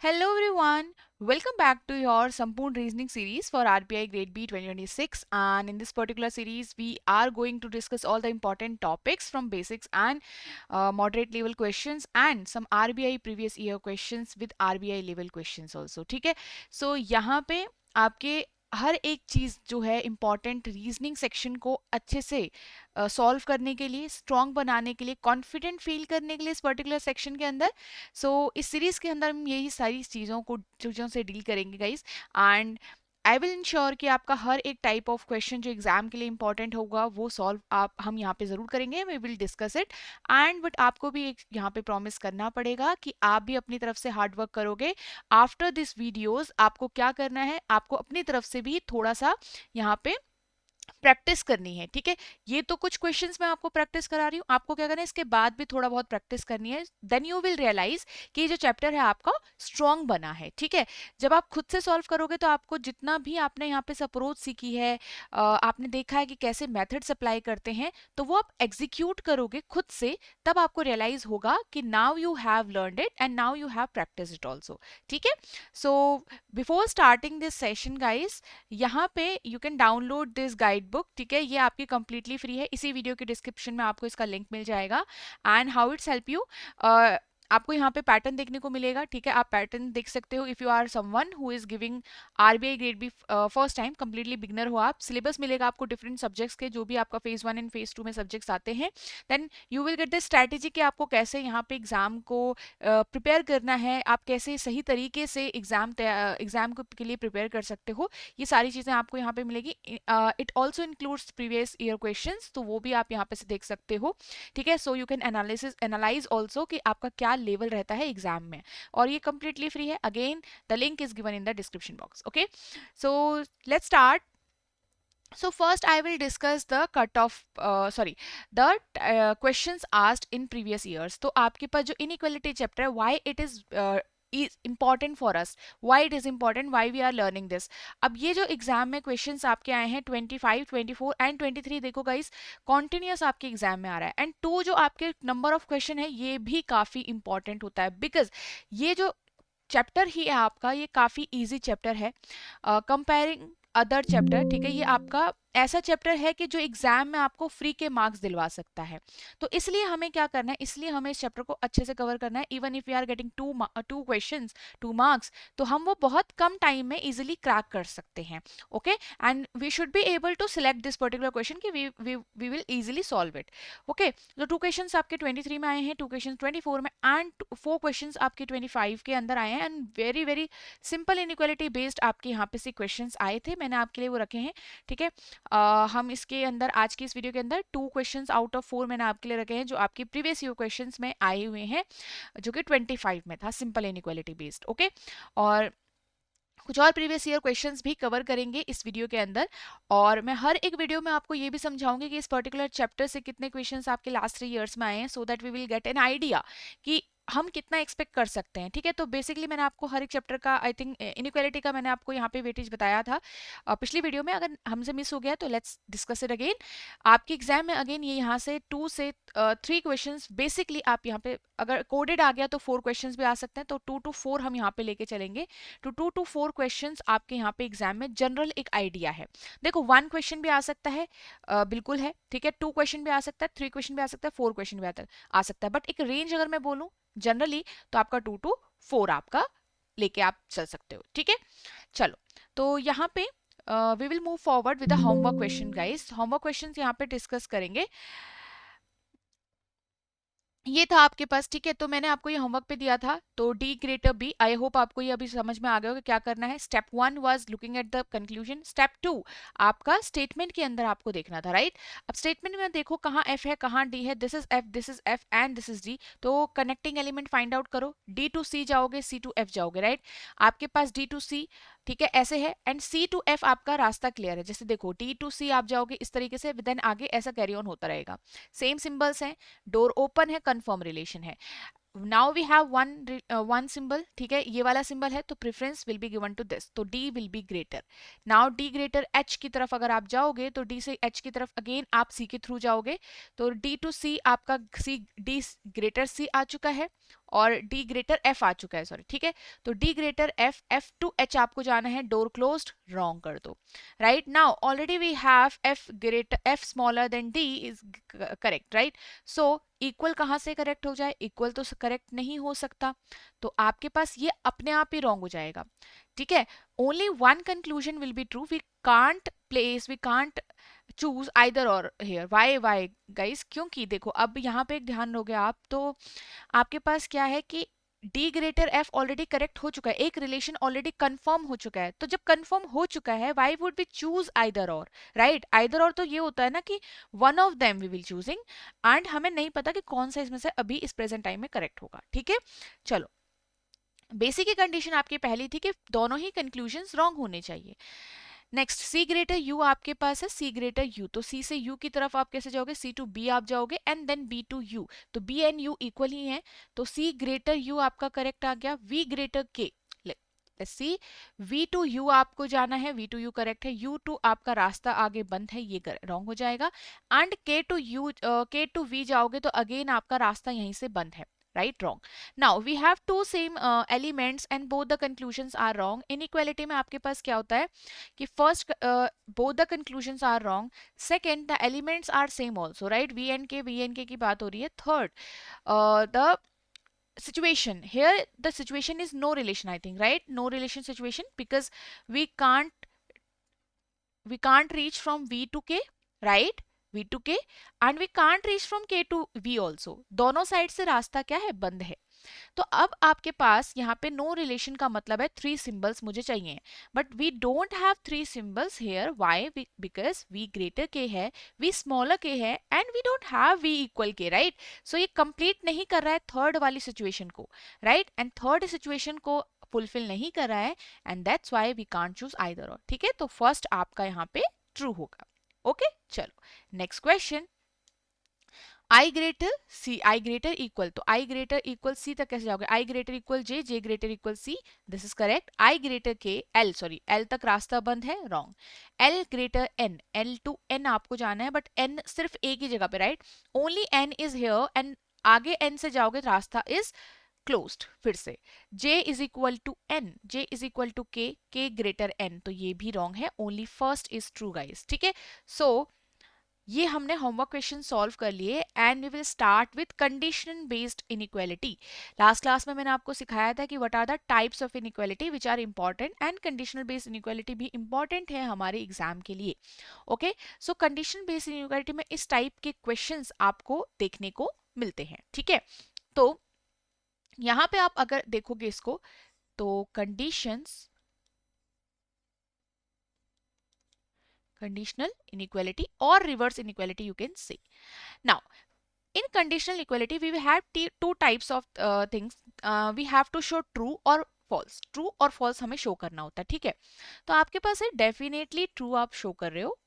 Hello everyone, welcome back to your Sampoon Reasoning series for RBI Grade B 2026, and in this particular series we are going to discuss all the important topics from basics and moderate level questions and some RBI previous year questions with RBI level questions also. ठीक है, so यहाँ पे आपके हर एक चीज़ जो है important reasoning section को अच्छे से सॉल्व करने के लिए, स्ट्रॉन्ग बनाने के लिए, कॉन्फिडेंट फील करने के लिए इस पर्टिकुलर सेक्शन के अंदर इस सीरीज के अंदर हम यही सारी चीज़ों से डील करेंगे guys, and I will ensure कि आपका हर एक टाइप ऑफ क्वेश्चन जो एग्जाम के लिए इंपॉर्टेंट होगा वो सॉल्व आप हम यहाँ पे ज़रूर करेंगे, we will discuss it. And but आपको भी एक यहाँ पे प्रॉमिस करना पड़ेगा कि आप भी अपनी तरफ से हार्ड वर्क करोगे। आफ्टर दिस वीडियोस आपको क्या करना है, आपको अपनी तरफ से भी थोड़ा सा यहाँ पे प्रैक्टिस करनी है। ठीक है, ये तो कुछ क्वेश्चंस मैं आपको प्रैक्टिस करा रही हूँ, आपको क्या करना है इसके बाद भी थोड़ा बहुत प्रैक्टिस करनी है, देन यू विल रियलाइज कि ये जो चैप्टर है आपका स्ट्रॉन्ग बना है। ठीक है, जब आप खुद से सॉल्व करोगे तो आपको जितना भी आपने यहाँ पे अप्रोच सीखी है, आपने देखा है कि कैसे मेथड्स अप्लाई करते हैं, तो वो आप एग्जीक्यूट करोगे खुद से, तब आपको रियलाइज होगा कि now you have learned it and now you have practice it also. ठीक है, so before starting this session guys, यहाँ पे you can download this guide book. ठीक है, ये आपकी कंप्लीटली फ्री है, इसी वीडियो के डिस्क्रिप्शन में आपको इसका लिंक मिल जाएगा। And how it's help you, आपको यहाँ पे पैटर्न देखने को मिलेगा। ठीक है, आप पैटर्न देख सकते हो if you are someone who is giving RBI grade B first time, completely beginner हो आप। सिलेबस मिलेगा आपको डिफरेंट सब्जेक्ट्स के, जो भी आपका फेज़ 1 एंड फेज़ 2 में सब्जेक्ट्स आते हैं। Then you will get the strategy कि आपको कैसे यहाँ पे एग्जाम को प्रिपेयर करना है, आप कैसे सही तरीके से एग्जाम के लिए प्रिपेयर कर सकते हो, ये सारी चीज़ें आपको यहाँ पे मिलेगी। It also includes previous year questions, तो वो भी आप यहाँ पे से देख सकते हो। ठीक है, so you can analyse also कि आपका क्या लेवल रहता है एग्जाम में, और ये कंप्लीटली फ्री है। Again the link is given in the description box. Okay, so let's start. So first I will discuss the questions asked in previous years. तो आपके पास जो inequality chapter है, why it is important for us, why it is important, why we are learning this। अब ये जो exam में questions आपके आए हैं 25, 24 एंड 23, देखो गाइस कॉन्टिन्यूस आपके एग्जाम में आ रहा है। एंड 2 जो आपके नंबर ऑफ क्वेश्चन है ये भी काफ़ी इंपॉर्टेंट होता है, बिकॉज ये जो चैप्टर ही है आपका, ये काफ़ी इजी चैप्टर है कंपेयरिंग अदर चैप्टर। ठीक है, ये आपका ऐसा चैप्टर है कि जो एग्जाम में आपको फ्री के मार्क्स दिलवा सकता है। तो इसलिए हमें क्या करना है, इसलिए हमें इस चैप्टर को अच्छे से कवर करना है। Even if we are getting two questions 2 marks, तो हम वो बहुत कम टाइम में इजिली क्रैक कर सकते हैं। Okay, and we should be able to select this particular question कि we will easily solve it. Okay, तो 2 क्वेश्चंस आपके 23 में आए हैं, 2 क्वेश्चंस 24 में, एंड 4 क्वेश्चंस आपके 25 के अंदर आए हैं। And very very simple inequality based आपके यहाँ पे से क्वेश्चंस आए थे, मैंने आपके लिए वो रखे हैं। ठीक है, हम इसके अंदर आज की इस वीडियो के अंदर 2 क्वेश्चंस आउट ऑफ 4 मैंने आपके लिए रखे हैं जो आपके प्रीवियस ईयर क्वेश्चंस में आए हुए हैं, जो कि 25 में था, सिंपल इनइक्वालिटी बेस्ड। ओके, और कुछ और प्रीवियस ईयर क्वेश्चंस भी कवर करेंगे इस वीडियो के अंदर, और मैं हर एक वीडियो में आपको ये भी समझाऊंगी कि इस पर्टिकुलर चैप्टर से कितने क्वेश्चंस आपके लास्ट 3 ईयर्स में आए हैं, so that we will get an idea कि हम कितना एक्सपेक्ट कर सकते हैं। ठीक है, तो बेसिकली मैंने आपको हर एक चैप्टर का, आई थिंक इनइक्वालिटी का मैंने आपको यहाँ पे वेटेज बताया था पिछली वीडियो में। अगर हमसे मिस हो गया तो लेट्स डिस्कस इट अगेन। आपके एग्जाम में अगेन ये यहाँ से 2 से 3 क्वेश्चंस बेसिकली आप यहाँ पे, अगर कोडेड आ गया तो 4 क्वेश्चंस भी आ सकते हैं, तो 2 to 4 हम यहाँ पे लेके चलेंगे। तो 2 to 4 क्वेश्चंस आपके यहाँ पे एग्जाम में जनरल एक आइडिया है। देखो 1 क्वेश्चन भी आ सकता है, बिल्कुल है। ठीक है, 2 क्वेश्चन भी आ सकता है, 3 क्वेश्चन भी आ सकता है, 4 क्वेश्चन भी आ सकता है, बट एक रेंज अगर मैं बोलूँ जनरली तो आपका 2 to 4 आपका लेके आप चल सकते हो। ठीक है, चलो, तो यहाँ पे we will move forward with the homework question guys. Homework question यहाँ पे डिस्कस करेंगे, ये था आपके पास। ठीक है, तो मैंने आपको ये होमवर्क पे दिया था, तो D greater B. I hope आपको ये अभी समझ में आ गया होगा क्या करना है। Step 1 was looking at the conclusion, step 2 आपका स्टेटमेंट के अंदर आपको देखना था, राइट। अब स्टेटमेंट में देखो कहाँ एफ है कहाँ डी है, this is F and this is D, तो कनेक्टिंग एलिमेंट फाइंड आउट करो। डी टू सी जाओगे, सी टू एफ जाओगे, राइट। आपके पास डी टू सी, ठीक है, ऐसे है, एंड सी टू एफ आपका रास्ता क्लियर है। जैसे देखो डी टू सी आप जाओगे इस तरीके से, देन आगे ऐसा कैरी ऑन होता रहेगा। सेम सिंबल्स हैं, डोर ओपन है, कंफर्म रिलेशन है। Now we have one symbol, ठीक है, ये वाला सिंबल है, तो preference will be given to this, तो D will be greater. Now D greater H की तरफ अगर आप जाओगे, तो डी से एच की तरफ अगेन आप सी के थ्रू जाओगे, तो डी टू सी आपका सी डी ग्रेटर सी आ चुका है। और डी ग्रेटर एफ आ चुका है, सॉरी, ठीक है। तो D greater F, F to H आपको जाना है, डोर क्लोज्ड, रॉन्ग कर दो। Right now already we have F greater, F smaller than D is correct, right. So equal कहाँ से करेक्ट हो जाए, इक्वल तो करेक्ट नहीं हो सकता, तो आपके पास ये अपने आप ही रॉन्ग हो जाएगा, ठीक है। Only one conclusion will be true, we can't place, we can't choose either or here. Why guys, क्योंकि देखो अब यहाँ पे एक ध्यान दोगे आप तो आपके पास क्या है कि D greater F already correct हो चुका है, एक रिलेशन ऑलरेडी कंफर्म हो चुका है, तो जब कंफर्म हो चुका है why would be choose either or, right. Either or तो ये होता है ना कि one of them we will choosing, and हमें नहीं पता कि कौन सा इसमें से अभी इस प्रेजेंट टाइम में करेक्ट होगा, ठीक है। चलो, बेसिक की कंडीशन आपकी पहली थी कि दोनों ही कंक्लूजन्स रॉन्ग होने चाहिए। नेक्स्ट, सी ग्रेटर यू आपके पास है, सी ग्रेटर यू, तो सी से यू की तरफ आप कैसे जाओगे, सी टू बी आप जाओगे and then B to U, तो बी एंड यू इक्वल ही है, तो सी ग्रेटर यू आपका करेक्ट आ गया। V greater K, let's see, V to U आपको जाना है, वी टू यू करेक्ट है, यू टू आपका रास्ता आगे बंद है, ये रॉन्ग हो जाएगा, एंड के टू यू, के टू वी जाओगे तो अगेन आपका रास्ता यहीं से बंद है, right, wrong. Now we have two same elements and both the conclusions are wrong. Inequality में आपके पास क्या होता है कि first both the conclusions are wrong, second the elements are same also, right, v and k की बात हो रही है, third the situation here, the situation is no relation, I think, right, no relation situation, because we can't reach from v to k, right, v to k, and we can't reach from k to v also, दोनों side से रास्ता क्या है, बंद है। तो अब आपके पास यहाँ पे नो रिलेशन का मतलब है थ्री सिंबल्स मुझे चाहिए, but we don't have three symbols here, why, because V greater K है, वी स्मॉलर के है, and we don't have V equal K, right. So ये कंप्लीट नहीं कर रहा है थर्ड वाली सिचुएशन को, राइट, एंड थर्ड सिचुएशन को फुलफिल नहीं कर रहा है, and that's why we can't choose either or, ठीक है। तो फर्स्ट आपका यहाँ पे ट्रू होगा, ओके। चलो, next question, I greater C, I greater equal, तो आई ग्रेटर इक्वल सी तक कैसे जाओगे, I greater equal J, J greater equal C, this is correct. I greater K, L, sorry, L तक रास्ता बंद है, wrong. L greater N, L to N आपको जाना है, बट एन सिर्फ एक ही जगह पे, right, only N is here, and आगे एन से जाओगे तो रास्ता इज क्लोज्ड, फिर से। j is equal to N, j is equal to K greater N, तो ये भी रॉन्ग है, only first is true guys, ठीक है। सो ये हमने होमवर्क क्वेश्चन सॉल्व कर लिए, and we will start with condition based inequality. Last class में मैंने आपको सिखाया था कि what are the types of inequality which are important, and conditional based inequality भी इंपॉर्टेंट है हमारे एग्जाम के लिए, okay. So condition based inequality में इस टाइप के क्वेश्चंस आपको देखने को मिलते हैं, ठीक है। तो यहाँ पे आप अगर देखोगे इसको, तो conditional inequality or reverse inequality you can say. Now in conditional equality we will have two types of things, we have to show true or false, true और false हमें शो करना होता है, ठीक है। तो आपके पास है डेफिनेटली ट्रू आप शो कर रहे हो,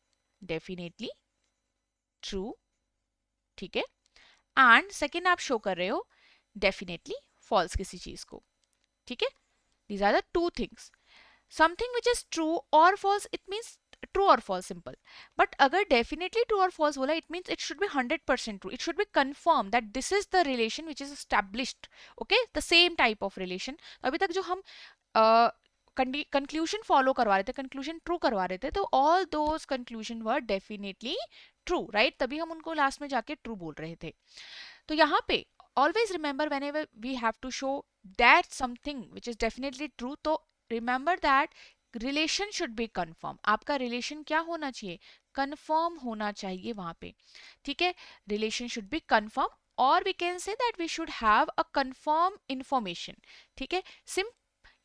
डेफिनेटली ट्रू, ठीक है, एंड सेकेंड आप शो कर रहे हो डेफिनेटली फॉल्स किसी चीज को, ठीक है। These are the two things, something which is true or false, it means true or false, simple. But अगर डेफिनेटली ट्रू और फॉल्स बोला, it means it should be 100% true, it should be confirm that this is the relation which is established, okay, the same type of relation. अभी तक जो हम conclusion follow करवा रहे थे, conclusion true करवा रहे थे, तो all those conclusion were definitely true, right, तभी हम उनको लास्ट में जाके ट्रू बोल रहे थे। तो यहाँ पे always remember whenever we have to show that something which is definitely true, तो remember that relation should be confirm, आपका relation क्या होना चाहिए, confirm होना चाहिए वहां पे, ठीक है। relation should be confirm, or we can say that we should have a confirm information, ठीक है। सिम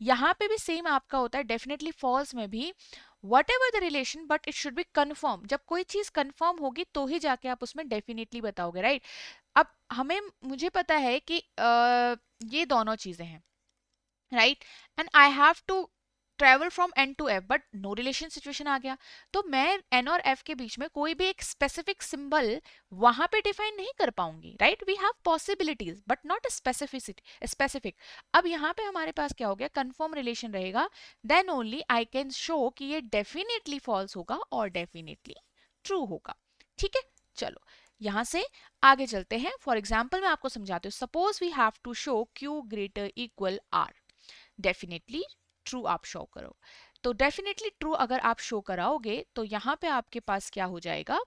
यहाँ पे भी सेम आपका होता है, डेफिनेटली फॉल्स में भी what ever the relation, but it should B confirm, जब कोई चीज कन्फर्म होगी तो ही जाके आप उसमें डेफिनेटली बताओगे, राइट। अब हमें, मुझे पता है कि ये दोनों चीजें हैं, right, and I have to travel from N to F, but no relation situation आ गया, तो मैं एन और एफ के बीच में कोई भी एक स्पेसिफिक सिंबल वहां पे डिफाइन नहीं कर पाऊंगी, right. We have possibilities but not specificity specific. अब यहाँ पे हमारे पास क्या हो गया, कंफर्म रिलेशन रहेगा, then only I can show कि ये डेफिनेटली फॉल्स होगा और डेफिनेटली ट्रू होगा, ठीक है। चलो, यहाँ से आगे चलते हैं. फॉर एग्जाम्पल मैं आपको समझाती हूँ. Suppose we have to show Q greater equal R. Definitely true आप शो करो. तो डेफिनेटली ट्रू अगर आप शो कराओगे तो यहाँ पे आपके पास क्या हो जाएगा,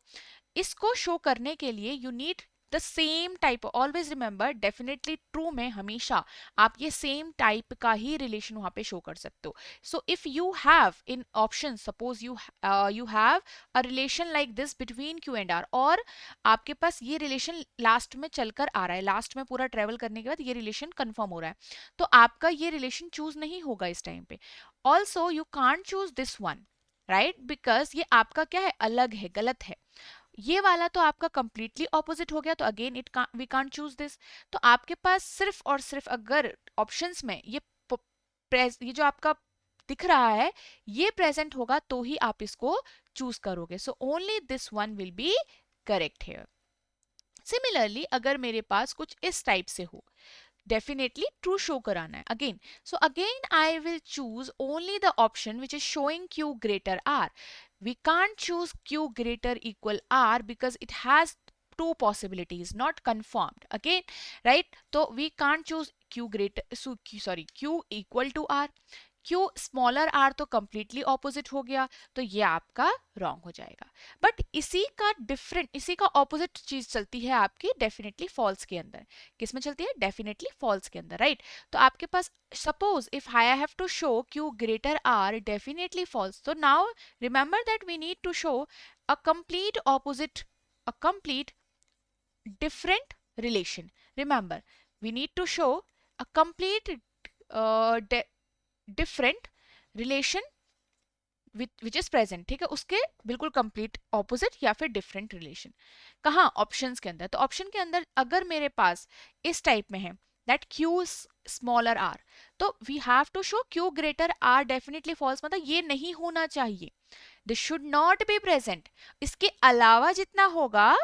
इसको शो करने के लिए you need the same type. Always remember, definitely true में हमेशा आप ये सेम टाइप का ही रिलेशन वहां पे शो कर सकते हो. So if you have in option, suppose you have a relation like this between Q and R, और आपके पास ये रिलेशन लास्ट में चलकर आ रहा है, लास्ट में पूरा ट्रेवल करने के बाद ये रिलेशन कंफर्म हो रहा है, तो आपका ये रिलेशन चूज नहीं होगा इस टाइम पे. Also you can't choose this one, right, because ये आपका क्या है, अलग है, गलत है. ये वाला तो आपका कंप्लीटली ऑपोजिट हो गया, तो again we can't choose this. तो आपके पास सिर्फ और सिर्फ अगर ऑप्शंस में ये जो आपका दिख रहा है ये प्रेजेंट होगा तो ही आप इसको चूज करोगे. So only this one will be correct here. Similarly अगर मेरे पास कुछ इस टाइप से हो, डेफिनेटली ट्रू शो कराना है again. So again I will choose only the option which is showing Q greater R. We can't choose Q greater equal R because it has two possibilities not confirmed again, right? So we can't choose Q greater, Q equal to R. Q smaller r तो completely opposite हो गया, तो ये आपका wrong हो जाएगा. But इसी का ऑपोजिट चीज चलती है आपकी डेफिनेटली फॉल्स के अंदर. किस में चलती है, डेफिनेटली फॉल्स के अंदर, राइट? तो आपके पास suppose if I have to show Q greater R, definitely false. तो now remember that we need to show a complete opposite, a complete different relation. Remember, we need to show a complete different relation which is present, ठीक है, उसके बिल्कुल complete opposite या फिर different relation. कहाँ, options के अंदर. तो ऑप्शन के अंदर अगर मेरे पास इस टाइप में है दैट Q स्मॉलर R, तो we have to show Q greater R. Definitely false, मतलब ये नहीं होना चाहिए, this should not be present. इसके अलावा जितना होगा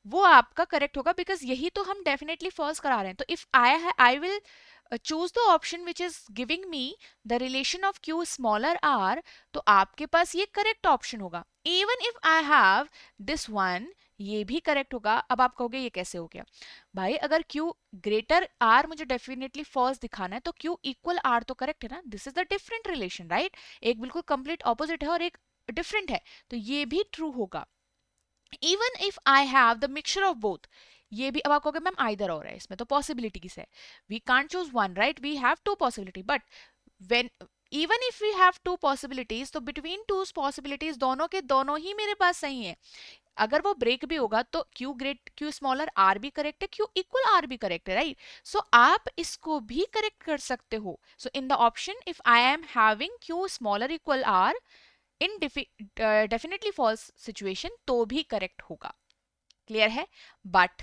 वो आपका करेक्ट होगा, बिकॉज यही तो हम डेफिनेटली फॉल्स करा रहे हैं. तो if I will choose the option which is giving me the relation of Q smaller R, तो आपके पास ये करेक्ट ऑप्शन होगा. even if I have this one, ये भी करेक्ट होगा. अब आप कहोगे ये कैसे हो गया भाई, अगर Q ग्रेटर R मुझे डेफिनेटली फॉल्स दिखाना है तो Q इक्वल R तो करेक्ट है ना. This is the different relation, right? एक बिल्कुल कंप्लीट ऑपोजिट है और एक डिफरेंट है, तो ये भी ट्रू होगा. Even if I have the mixture of both, ये भी. अब आप कहोगे मैम आइदर और है, इसमें तो पॉसिबिलिटीज है, we can't choose one, right? We have two possibility. But when even if we have two possibilities, तो बिटवीन टू पॉसिबिलिटीज दोनों के दोनों ही मेरे पास सही है. अगर वो ब्रेक भी होगा तो Q स्मॉलर R भी करेक्ट है, Q इक्वल R भी करेक्ट है, राइट? सो आप इसको भी करेक्ट कर सकते हो. So in the option if I am having Q smaller equal R in definitely false situation, तो भी करेक्ट होगा. क्लियर है? बट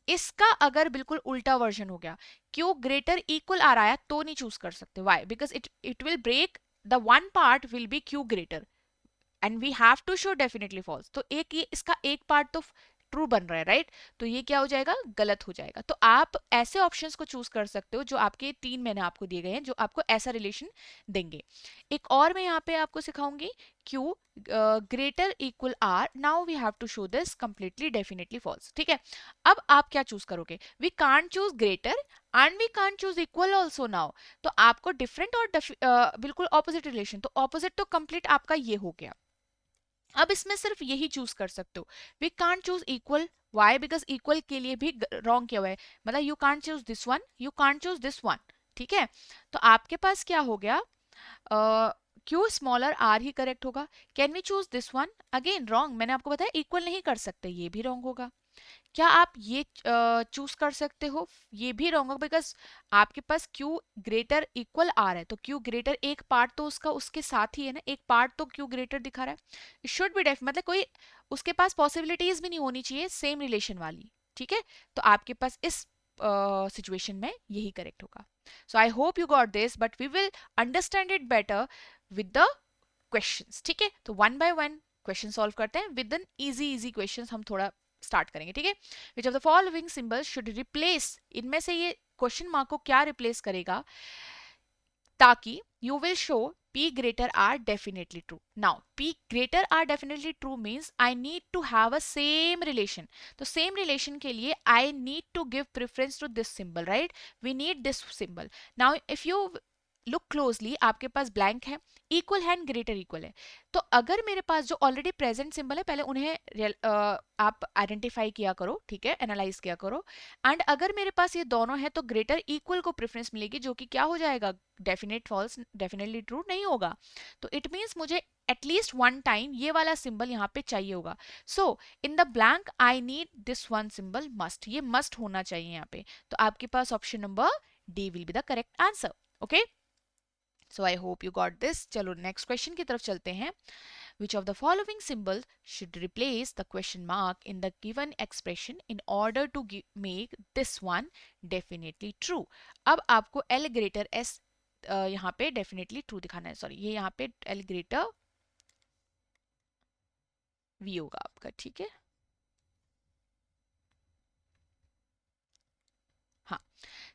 इसका अगर बिल्कुल उल्टा वर्जन हो गया, Q ग्रेटर इक्वल आर आया, तो नहीं चूज कर सकते. Why? Because it will break, the one part will be Q greater and we have to show definitely false. तो एक ये इसका एक पार्ट तो ट्रू बन रहा है, राइट? तो ये क्या हो जाएगा, गलत हो जाएगा. तो आप ऐसे ऑप्शंस को चूज कर सकते हो जो आपके 3 मैंने आपको दिए गए हैं, जो आपको ऐसा रिलेशन देंगे. एक और मैं यहाँ पे आपको सिखाऊंगी, Q greater equal R. Now we have to show this completely definitely false, ठीक है? अब आप क्या चूज करोगे, we can't choose greater and we can't choose equal also now. तो आपको डिफरेंट और बिल्कुल ऑपोजिट रिलेशन, तो ऑपोजिट तो कंप्लीट आपका ये हो गया. अब इसमें सिर्फ यही चूज कर सकते हो, we can't choose equal. Why? Because equal के लिए भी रॉन्ग किया हुआ है, मतलब you can't choose this one, you can't choose this one, ठीक है? तो आपके पास क्या हो गया, Q स्मॉलर R ही करेक्ट होगा. Can we choose this one, again wrong. मैंने आपको बताया इक्वल नहीं कर सकते, ये भी रॉन्ग होगा. क्या आप ये चूज कर सकते हो, ये भी रॉन्ग होगा, बिकॉज आपके पास Q ग्रेटर इक्वल R है, तो Q ग्रेटर एक पार्ट तो उसका उसके साथ ही है ना, एक पार्ट तो Q ग्रेटर दिखा रहा है. इट शुड बी डेफ, मतलब कोई उसके पास पॉसिबिलिटीज भी नहीं होनी चाहिए सेम रिलेशन वाली, ठीक है? तो आपके पास इस सिचुएशन में यही करेक्ट होगा. So I hope you got this, but we will understand it better with the questions, ठीक है? तो one by one question solve करते हैं विद एन इजी क्वेश्चंस हम थोड़ा स्टार्ट करेंगे, ठीक है? Which of the following symbols should replace, इनमें से ये क्वेश्चन मार्क को क्या रिप्लेस करेगा ताकि you will show P greater are definitely true. Now, P greater are definitely true means I need to have a same relation. तो same relation के लिए I need to give preference to this symbol, right? We need this symbol. Now, if you look closely, आपके पास blank है, equal है and greater equal है, तो अगर मेरे पास जो ऑलरेडी प्रेजेंट सिंबल है पहले उन्हें आप आइडेंटिफाई किया करो, ठीक है, एनालाइज किया करो, एंड अगर मेरे पास ये दोनों है तो ग्रेटर इक्वल को प्रेफरेंस मिलेगी, जो कि क्या हो जाएगा, डेफिनेट फॉल्स, डेफिनेटली ट्रू नहीं होगा। तो इट मीन्स मुझे एटलीस्ट वन टाइम ये वाला सिंबल यहाँ पे चाहिए होगा। So in the blank I need this one symbol must, ये मस्ट होना चाहिए यहाँ पे। तो आपके पास option number D will be the correct answer. Okay, so I hope you got this. चलो नेक्स्ट क्वेश्चन की तरफ चलते हैं। Which of the following symbols should replace the question mark in the given expression in order to make this one definitely true? अब आपको L greater S यहाँ पे definitely true दिखाना है, सॉरी ये यहाँ पे L greater V होगा आपका, ठीक है। हाँ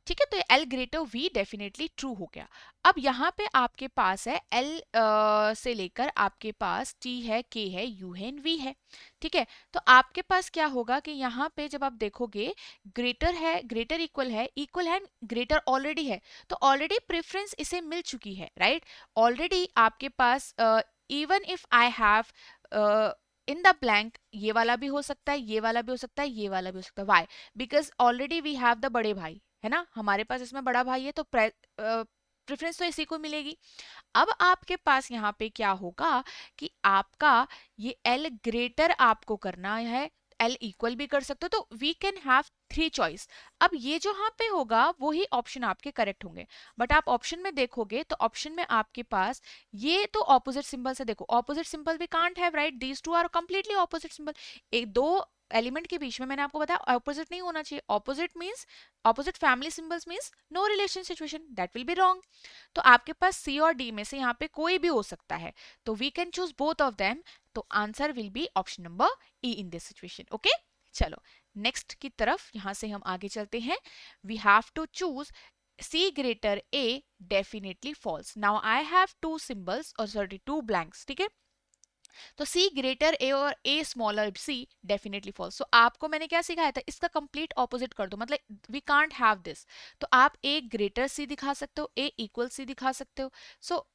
ठीक है, तो L greater V definitely true हो गया। अब यहाँ पे आपके पास है L से लेकर आपके पास T है, K है, U है, V है, ठीक है। तो आपके पास क्या होगा कि यहाँ पे जब आप देखोगे ग्रेटर है, ग्रेटर इक्वल है, ग्रेटर ऑलरेडी है, तो ऑलरेडी प्रेफरेंस इसे मिल चुकी है, राइट। ऑलरेडी आपके पास even if I have in the blank, ये वाला भी हो सकता है, ये वाला भी हो सकता है, ये वाला भी हो सकता है। Why? Because already we have the बड़े भाई, है ना, हमारे पास इसमें बड़ा भाई है, तो प्रेफरेंस तो इसी को मिलेगी। अब आपके पास यहाँ पे क्या होगा कि आपका ये L ग्रेटर आपको करना है, L इक्वल भी कर सकते हो, तो we can have three choice. अब ये जो यहाँ पे होगा वही ऑप्शन आपके करेक्ट होंगे, बट आप ऑप्शन में देखोगे तो ऑप्शन में आपके पास ये तो ऑपोजिट सिंबल से, देखो opposite symbol we can't have, right, these two are completely opposite symbol. एक दो एलिमेंट के बीच में मैंने आपको बताया ऑपोजिट नहीं होना चाहिए, opposite means opposite family symbols means no relation situation, that will be wrong. तो आपके पास सी और डी में से यहाँ पे कोई भी हो सकता है, तो we can choose both of them, तो answer will be option number E in this situation. Okay, चलो नेक्स्ट की तरफ यहाँ से हम आगे चलते हैं। We have to choose C greater A definitely false. Now I have two symbols or sorry two blanks, ठीक है। तो C ग्रेटर A और A smaller C definitely false. So आपको मैंने क्या सिखाया था, इसका कंप्लीट ऑपोजिट कर दो, मतलब वी कांट हैव दिस। तो आप A ग्रेटर C दिखा सकते हो, A इक्वल C दिखा सकते हो। So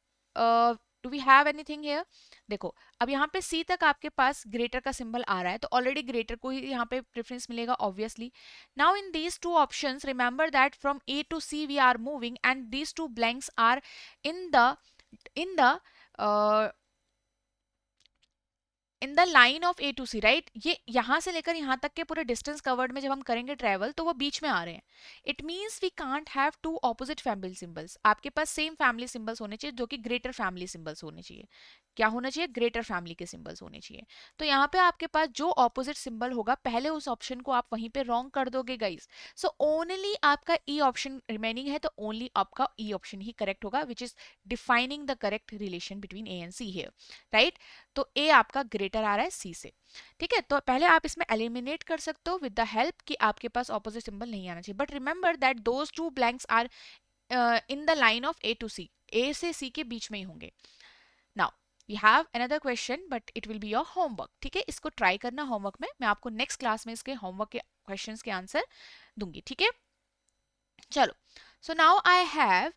do we have anything here? देखो अब यहाँ पे C तक आपके पास ग्रेटर का सिंबल आ रहा है, तो ऑलरेडी ग्रेटर को ही यहाँ पे प्रेफरेंस मिलेगा obviously. Now in these two options remember that from A to C we are moving and these two blanks are in the in the line of A to C, right. ये यहाँ से लेकर यहाँ तक के पूरे distance covered में जब हम करेंगे ट्रेवल, तो वो बीच में आ रहे हैं। It means we can't have two opposite family symbols. आपके पास सेम फैमिली सिंबल्स होने चाहिए, जो कि ग्रेटर फैमिली सिंबल्स होने चाहिए। क्या होना चाहिए? ग्रेटर फैमिली के सिंबल्स होने चाहिए। तो यहाँ पे आपके पास जो ऑपोजिट सिंबल होगा पहले उस ऑप्शन को आप वहीं पे रॉन्ग कर दोगे गाइस। सो ओनली आपका ई ऑप्शन रिमेनिंग है, तो ओनली आपका ई ऑप्शन ही करेक्ट होगा, which is defining the correct relation between A and see here, right. तो ए आपका ग्रेटर आ रहा है सी से, ठीक है। तो पहले आप इसमें एलिमिनेट कर सकते हो विद द हेल्प कि आपके पास ऑपोजिट सिंबल नहीं आना चाहिए, but remember that those two blanks are in the line of A to C, A से सी के बीच में ही होंगे। Now we have another question but it will be your homework, ठीक है। इसको ट्राई करना होमवर्क में, मैं आपको नेक्स्ट क्लास में इसके होमवर्क के क्वेश्चंस के आंसर दूंगी, ठीक है। चलो, so now I have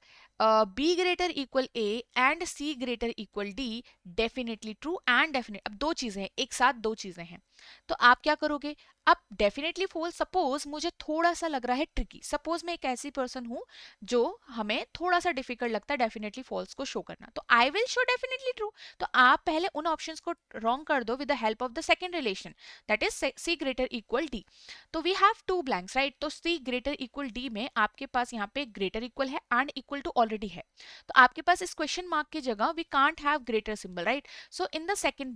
B greater equal A and C greater equal D definitely true and definite. अब दो चीजें हैं एक साथ, दो चीजें हैं, तो आप क्या करोगे? अब डेफिनेटली फॉल्स सपोज मुझे थोड़ा सा लग रहा है ट्रिकी, सपोज मैं एक ऐसी पर्सन हूं जो हमें थोड़ा सा डिफिकल्ट लगता है डेफिनेटली फॉल्स को शो करना, तो I will show definitely true. तो आप पहले उन ऑप्शंस को रॉन्ग कर दो with the help of the second relation, that is C greater equal D। तो we have two blanks, right. तो C ग्रेटर इक्वल D में आपके पास यहाँ पे ग्रेटर इक्वल है एंड इक्वल टू ऑलरेडी है, तो आपके पास इस क्वेश्चन मार्क की जगह we can't have greater symbol, right. So in the second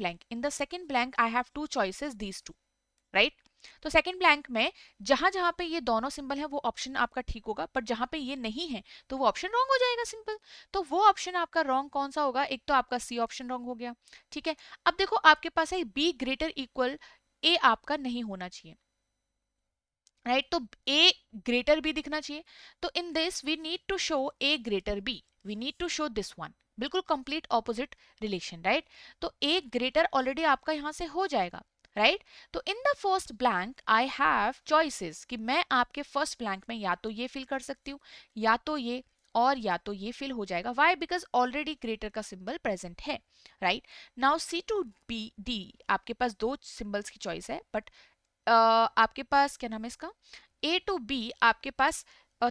blank I have two choices these two, right. तो सेकंड ब्लैंक में जहां जहां पे ये दोनों सिंबल है वो ऑप्शन आपका ठीक होगा, पर जहां पे ये नहीं है तो वो ऑप्शन रॉन्ग हो जाएगा, सिंपल। तो वो ऑप्शन आपका रॉन्ग कौन सा होगा? एक तो आपका सी ऑप्शन रॉन्ग हो गया, ठीक है। अब देखो आपके पास है बी ग्रेटर इक्वल ए, आपका नहीं होना चाहिए, राइट। तो ए ग्रेटर बी दिखना चाहिए, तो in this we need to show A greater B, we need to show this one, बिल्कुल कंप्लीट ऑपोजिट रिलेशन, राइट। तो एक ग्रेटर ऑलरेडी आपका यहां से हो जाएगा, राइट। तो in the first blank I have choices कि मैं आपके फर्स्ट ब्लैंक में या तो ये फिल कर सकती हूँ, या तो ये, और या तो ये फिल हो जाएगा। वाई? बिकॉज ऑलरेडी ग्रेटर का सिंबल प्रेजेंट है, right. Now C to B D आपके पास दो सिंबल्स की चॉइस है, बट आपके पास क्या नाम है इसका, ए टू बी आपके पास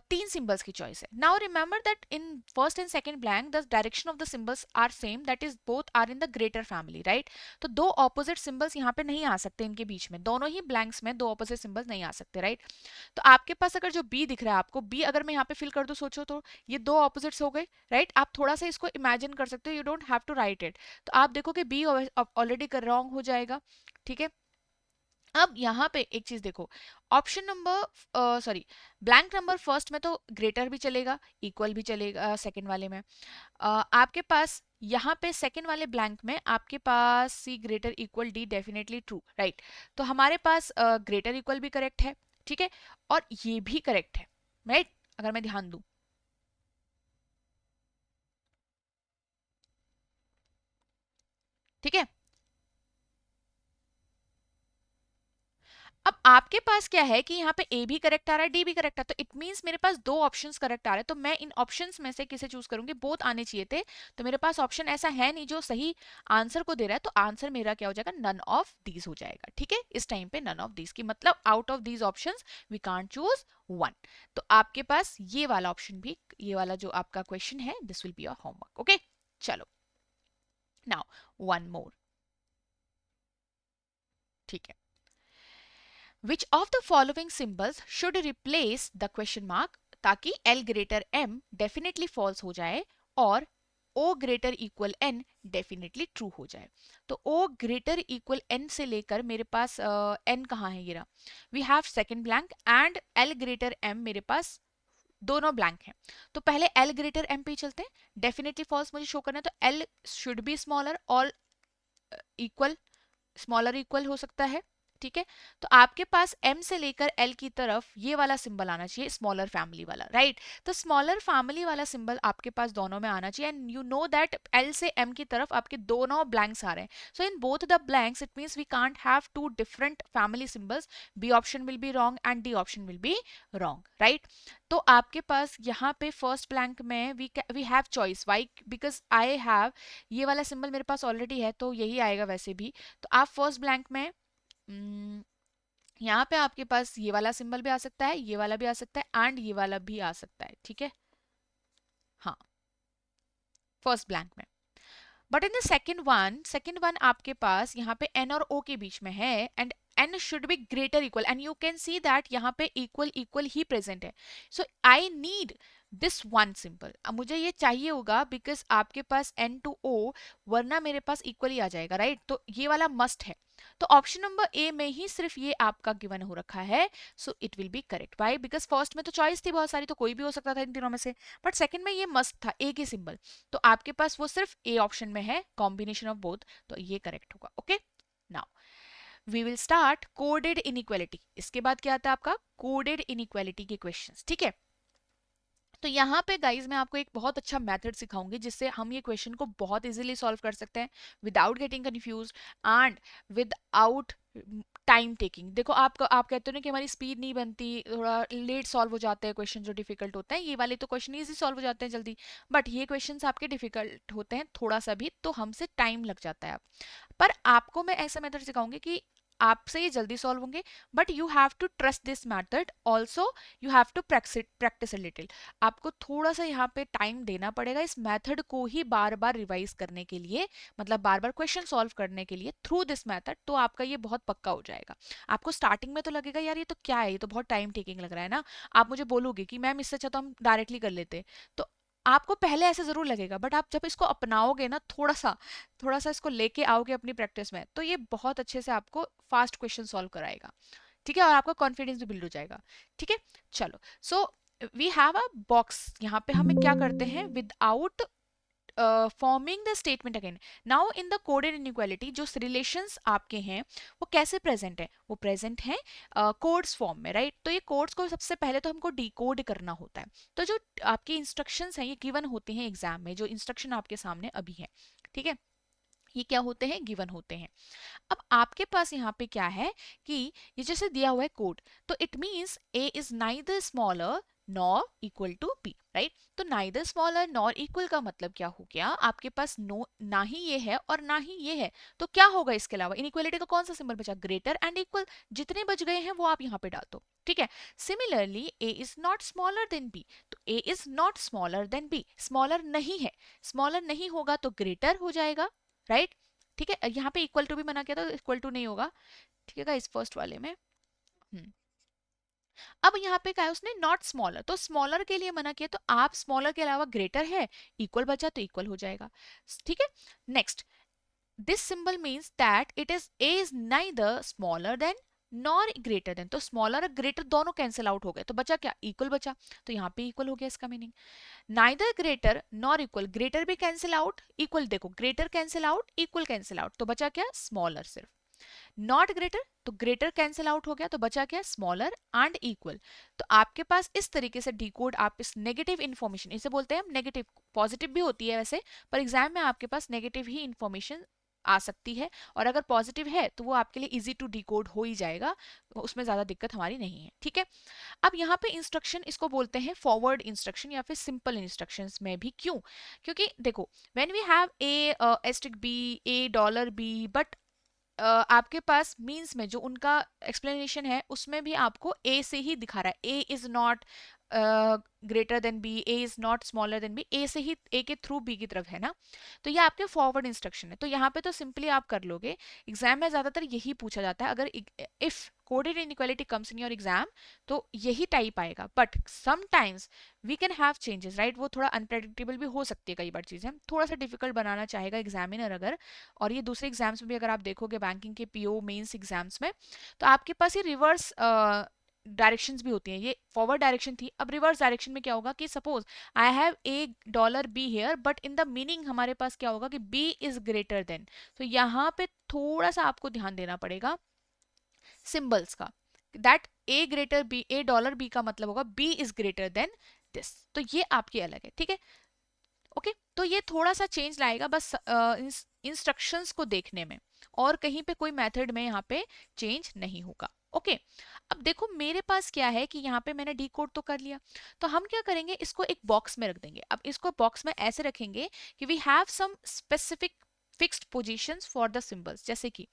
तीन सिंबल्स की चॉइस है। Now remember that in first and second blank the direction of the symbols are same, that is both are in the greater family, right. तो दो ऑपोजिट सिंबल्स यहाँ पे नहीं आ सकते, इनके बीच में दोनों ही ब्लैंक्स में दो ऑपोजिट सिंबल्स नहीं आ सकते, राइट। तो आपके पास अगर जो बी दिख रहा है आपको, बी अगर मैं यहाँ पे फिल कर दूं, सोचो तो ये दो ऑपोजिट्स हो गए, राइट। आप थोड़ा सा इसको इमेजिन कर सकते हो, you don't have to write it. तो आप देखो कि बी ऑलरेडी रॉन्ग हो जाएगा, ठीक है। अब यहाँ पे एक चीज देखो, option number sorry blank number first में तो ग्रेटर भी चलेगा, इक्वल भी चलेगा सेकंड वाले में। आपके पास यहाँ पे सेकंड वाले ब्लैंक में आपके पास C greater equal D definitely true, right. तो हमारे पास ग्रेटर इक्वल भी करेक्ट है, ठीक है, और ये भी करेक्ट है, राइट। अगर मैं ध्यान दूं, ठीक है। अब आपके पास क्या है कि यहाँ पे ए भी करेक्ट आ रहा है, डी भी करेक्ट आ रहा है, तो इट मींस मेरे पास दो ऑप्शंस करेक्ट आ रहे हैं। तो मैं इन ऑप्शंस में से किसे चूज करूंगी, बोथ आने चाहिए थे। तो मेरे पास ऑप्शन ऐसा है नहीं जो सही आंसर को दे रहा है, तो आंसर मेरा क्या हो जाएगा, नन ऑफ दीज हो जाएगा, ठीक है। इस टाइम पे नन ऑफ दीज की मतलब out of these options we can't choose one. तो आपके पास ये वाला ऑप्शन भी, ये वाला जो आपका क्वेश्चन है, this will be your homework, okay. चलो, नाउ वन मोर, ठीक है। Which of the following symbols should replace the question mark ताकि L greater M definitely false हो जाए और O greater equal N definitely true हो जाए। तो O greater equal N से लेकर मेरे पास N कहाँ है, ये रहा। We have second blank and L greater M मेरे पास दोनों ब्लैंक हैं। तो पहले L greater M पे ही चलते हैं। डेफिनेटली फॉल्स मुझे शो करना है, तो L शुड बी स्मॉलर और इक्वल, स्मॉलर इक्वल हो सकता है, ठीक है। तो आपके पास m से लेकर l की तरफ ये वाला सिंबल आना चाहिए, स्मॉलर फैमिली वाला, राइट। तो स्मॉलर फैमिली वाला सिंबल आपके पास दोनों में आना चाहिए, and you know that l से m की तरफ आपके दोनों ब्लैंक्स आ रहे हैं। So in both the blanks it means we can't have two different family symbols, B option will be wrong and D option will be wrong, right. तो आपके पास यहाँ पे फर्स्ट ब्लैंक में we have choice, why? Because I have ये वाला symbol मेरे पास already है, तो यही आएगा वैसे भी। तो आप फर्स्ट ब्लैंक में यहाँ पे आपके पास ये वाला सिंबल भी आ सकता है, ये वाला भी आ सकता है, एंड ये वाला भी आ सकता है, ठीक है। हाँ, फर्स्ट ब्लैंक में। But in the second one आपके पास यहाँ पे एन और ओ के बीच में है, and N should be greater equal, and you can see that यहाँ पे इक्वल इक्वल ही प्रेजेंट है। So I need this one simple, अब मुझे ये चाहिए होगा, बिकॉज आपके पास एन टू ओ, वरना मेरे पास इक्वल ही आ जाएगा, राइट। तो ये वाला मस्ट है। तो ऑप्शन नंबर ए में ही सिर्फ ये आपका गिवन हो रखा है, so it will be correct. Why? Because first में तो चॉइस थी बहुत सारी, तो कोई भी हो सकता था इन तीनों में से, बट सेकंड में ये मस्ट था, ए की सिंबल। तो आपके पास वो सिर्फ ए ऑप्शन में है, कॉम्बिनेशन ऑफ बोथ, तो ये करेक्ट होगा, okay. Now we will start coded inequality. इसके बाद क्या आता है आपका, कोडेड इनइक्वालिटी के क्वेश्चंस, ठीक है। तो यहाँ पे गाइज मैं आपको एक बहुत अच्छा मेथड सिखाऊंगी, जिससे हम ये क्वेश्चन को बहुत इजीली सॉल्व कर सकते हैं without getting confuse and without time taking. देखो आप कहते हो ना कि हमारी स्पीड नहीं बनती, थोड़ा लेट सॉल्व हो जाते हैं क्वेश्चन जो डिफिकल्ट होते हैं, ये वाले तो क्वेश्चन इजी सॉल्व हो जाते हैं जल्दी, बट ये क्वेश्चन आपके डिफिकल्ट होते हैं थोड़ा सा भी, तो हमसे टाइम लग जाता है। पर आपको मैं ऐसा मेथड सिखाऊंगी कि आपसे ये जल्दी सॉल्व होंगे, but you have to trust this method also, you have to practice a little. आपको थोड़ा सा यहाँ पे टाइम देना पड़ेगा इस मेथड को ही बार बार रिवाइज करने के लिए, मतलब बार बार क्वेश्चन सॉल्व करने के लिए थ्रू दिस मेथड, तो आपका ये बहुत पक्का हो जाएगा। आपको स्टार्टिंग में तो लगेगा यार ये तो क्या है, ये तो बहुत टाइम टेकिंग लग रहा है ना, आप मुझे बोलोगे कि मैम इससे अच्छा तो हम डायरेक्टली कर लेते, तो आपको पहले ऐसे जरूर लगेगा, बट आप जब इसको अपनाओगे ना, थोड़ा सा इसको लेके आओगे अपनी प्रैक्टिस में, तो ये बहुत अच्छे से आपको फास्ट क्वेश्चन सॉल्व कराएगा, ठीक है, और आपका कॉन्फिडेंस भी बिल्ड हो जाएगा, ठीक है। चलो, so we have a box, यहाँ पे हम क्या करते हैं, without forming the statement again. Now in the coded inequality जो रिलेशंस आपके हैं वो कैसे प्रेजेंट है, वो प्रेजेंट है कोड्स फॉर्म में, राइट। तो ये कोड्स को सबसे पहले तो हमको डिकोड करना होता है। तो जो आपके इंस्ट्रक्शंस हैं ये गिवन होते हैं एग्जाम में, जो इंस्ट्रक्शन आपके सामने अभी है, ठीक है, ये क्या होते हैं, गिवन होते हैं। अब आपके पास यहाँ पे क्या है कि ये जैसे दिया हुआ है कोड, तो it means A is neither smaller nor equal to B, right. तो नाइदर स्मॉलर नॉर इक्वल का मतलब क्या हो गया, आपके पास नो ना ही ये है और ना ही ये है, तो क्या होगा इसके अलावा, इनइक्वालिटी का कौन सा सिंबल बचा, ग्रेटर एंड इक्वल। जितने बच गए हैं वो आप यहाँ पे डाल दो, ठीक है। Similarly A is not smaller than B, तो A is not smaller than B, smaller नहीं है, स्मॉलर नहीं होगा तो ग्रेटर हो जाएगा, राइट। ठीक है, यहाँ पे इक्वल टू भी मना किया तो इक्वल टू नहीं होगा, ठीक है, इस फर्स्ट वाले में। अब यहाँ पे क्या है, उसने नॉट स्मॉलर, तो स्मॉलर के लिए मना किया, तो आप स्मॉलर के अलावा ग्रेटर है, इक्वल बचा तो इक्वल हो जाएगा, ठीक है। Next, this symbol means that it is a is neither smaller than nor greater than, तो स्मॉलर और ग्रेटर दोनों कैंसिल आउट हो गए, तो बचा क्या, इक्वल बचा, तो यहाँ पे इक्वल हो गया इसका meaning. Neither greater nor equal, greater भी कैंसिल आउट, इक्वल देखो greater cancel out, equal cancel out, तो बचा क्या, स्मॉलर सिर्फ। नॉट ग्रेटर, तो ग्रेटर कैंसिल आउट हो गया, तो बचा क्या, स्मॉलर एंड इक्वल। तो आपके पास इस तरीके से डिकोड, आप इस नेगेटिव इन्फॉर्मेशन, इसे बोलते हैं हम नेगेटिव, पॉजिटिव भी होती है वैसे, पर एग्जाम में आपके पास नेगेटिव ही इंफॉर्मेशन आ सकती है, और अगर पॉजिटिव है तो वो आपके लिए इजी टू डिकोड हो ही जाएगा, उसमें ज्यादा दिक्कत हमारी नहीं है, ठीक है। अब यहाँ पे इंस्ट्रक्शन इसको बोलते हैं फॉरवर्ड इंस्ट्रक्शन या फिर सिंपल इंस्ट्रक्शंस में भी, क्यों, क्योंकि देखो when we have A asterisk B, A dollar B, but आपके पास मीन्स में जो उनका एक्सप्लेनेशन है उसमें भी आपको ए से ही दिखा रहा है, A is not greater than B, A is not smaller than B, A से ही, ए के थ्रू बी की तरफ है ना, तो ये आपके फॉरवर्ड इंस्ट्रक्शन है। तो यहाँ पे तो सिंपली आप कर लोगे, एग्जाम में ज्यादातर यही पूछा जाता है, अगर if coded inequality comes in your exam तो यही टाइप आएगा, but sometimes we can have changes, right, वो थोड़ा अनप्रेडिक्टेबल भी हो सकती है कई बार चीजें, थोड़ा सा डिफिकल्ट बनाना चाहेगा एग्जामिनर अगर, और ये दूसरे एग्जाम्स में भी अगर आप देखोगे बैंकिंग के पीओ मेंस एग्जाम्स में, तो आपके पास ये रिवर्स डायरेक्शंस भी होती हैं, ये फॉरवर्ड डायरेक्शन थी, अब रिवर्स डायरेक्शन में क्या होगा कि suppose I have a dollar be here, but in the meaning हमारे पास क्या होगा कि बी इज ग्रेटर देन, तो यहाँ पे थोड़ा सा आपको ध्यान देना पड़ेगा सिंबल्स का, that A greater B, A dollar B का मतलब होगा B is greater than this, तो ये आपकी अलग है, ठीक है, ओके। तो ये थोड़ा सा चेंज लाएगा बस इंस्ट्रक्शंस को देखने में, और कहीं पे कोई मेथड में यहाँ पे चेंज नहीं होगा, ओके। अब देखो मेरे पास क्या है कि यहाँ पे मैंने डी कोड तो कर लिया, तो हम क्या करेंगे, इसको एक बॉक्स में रख देंगे। अब इसको बॉक्स में ऐसे रखेंगे कि we have some specific fixed positions for the symbols, जैसे कि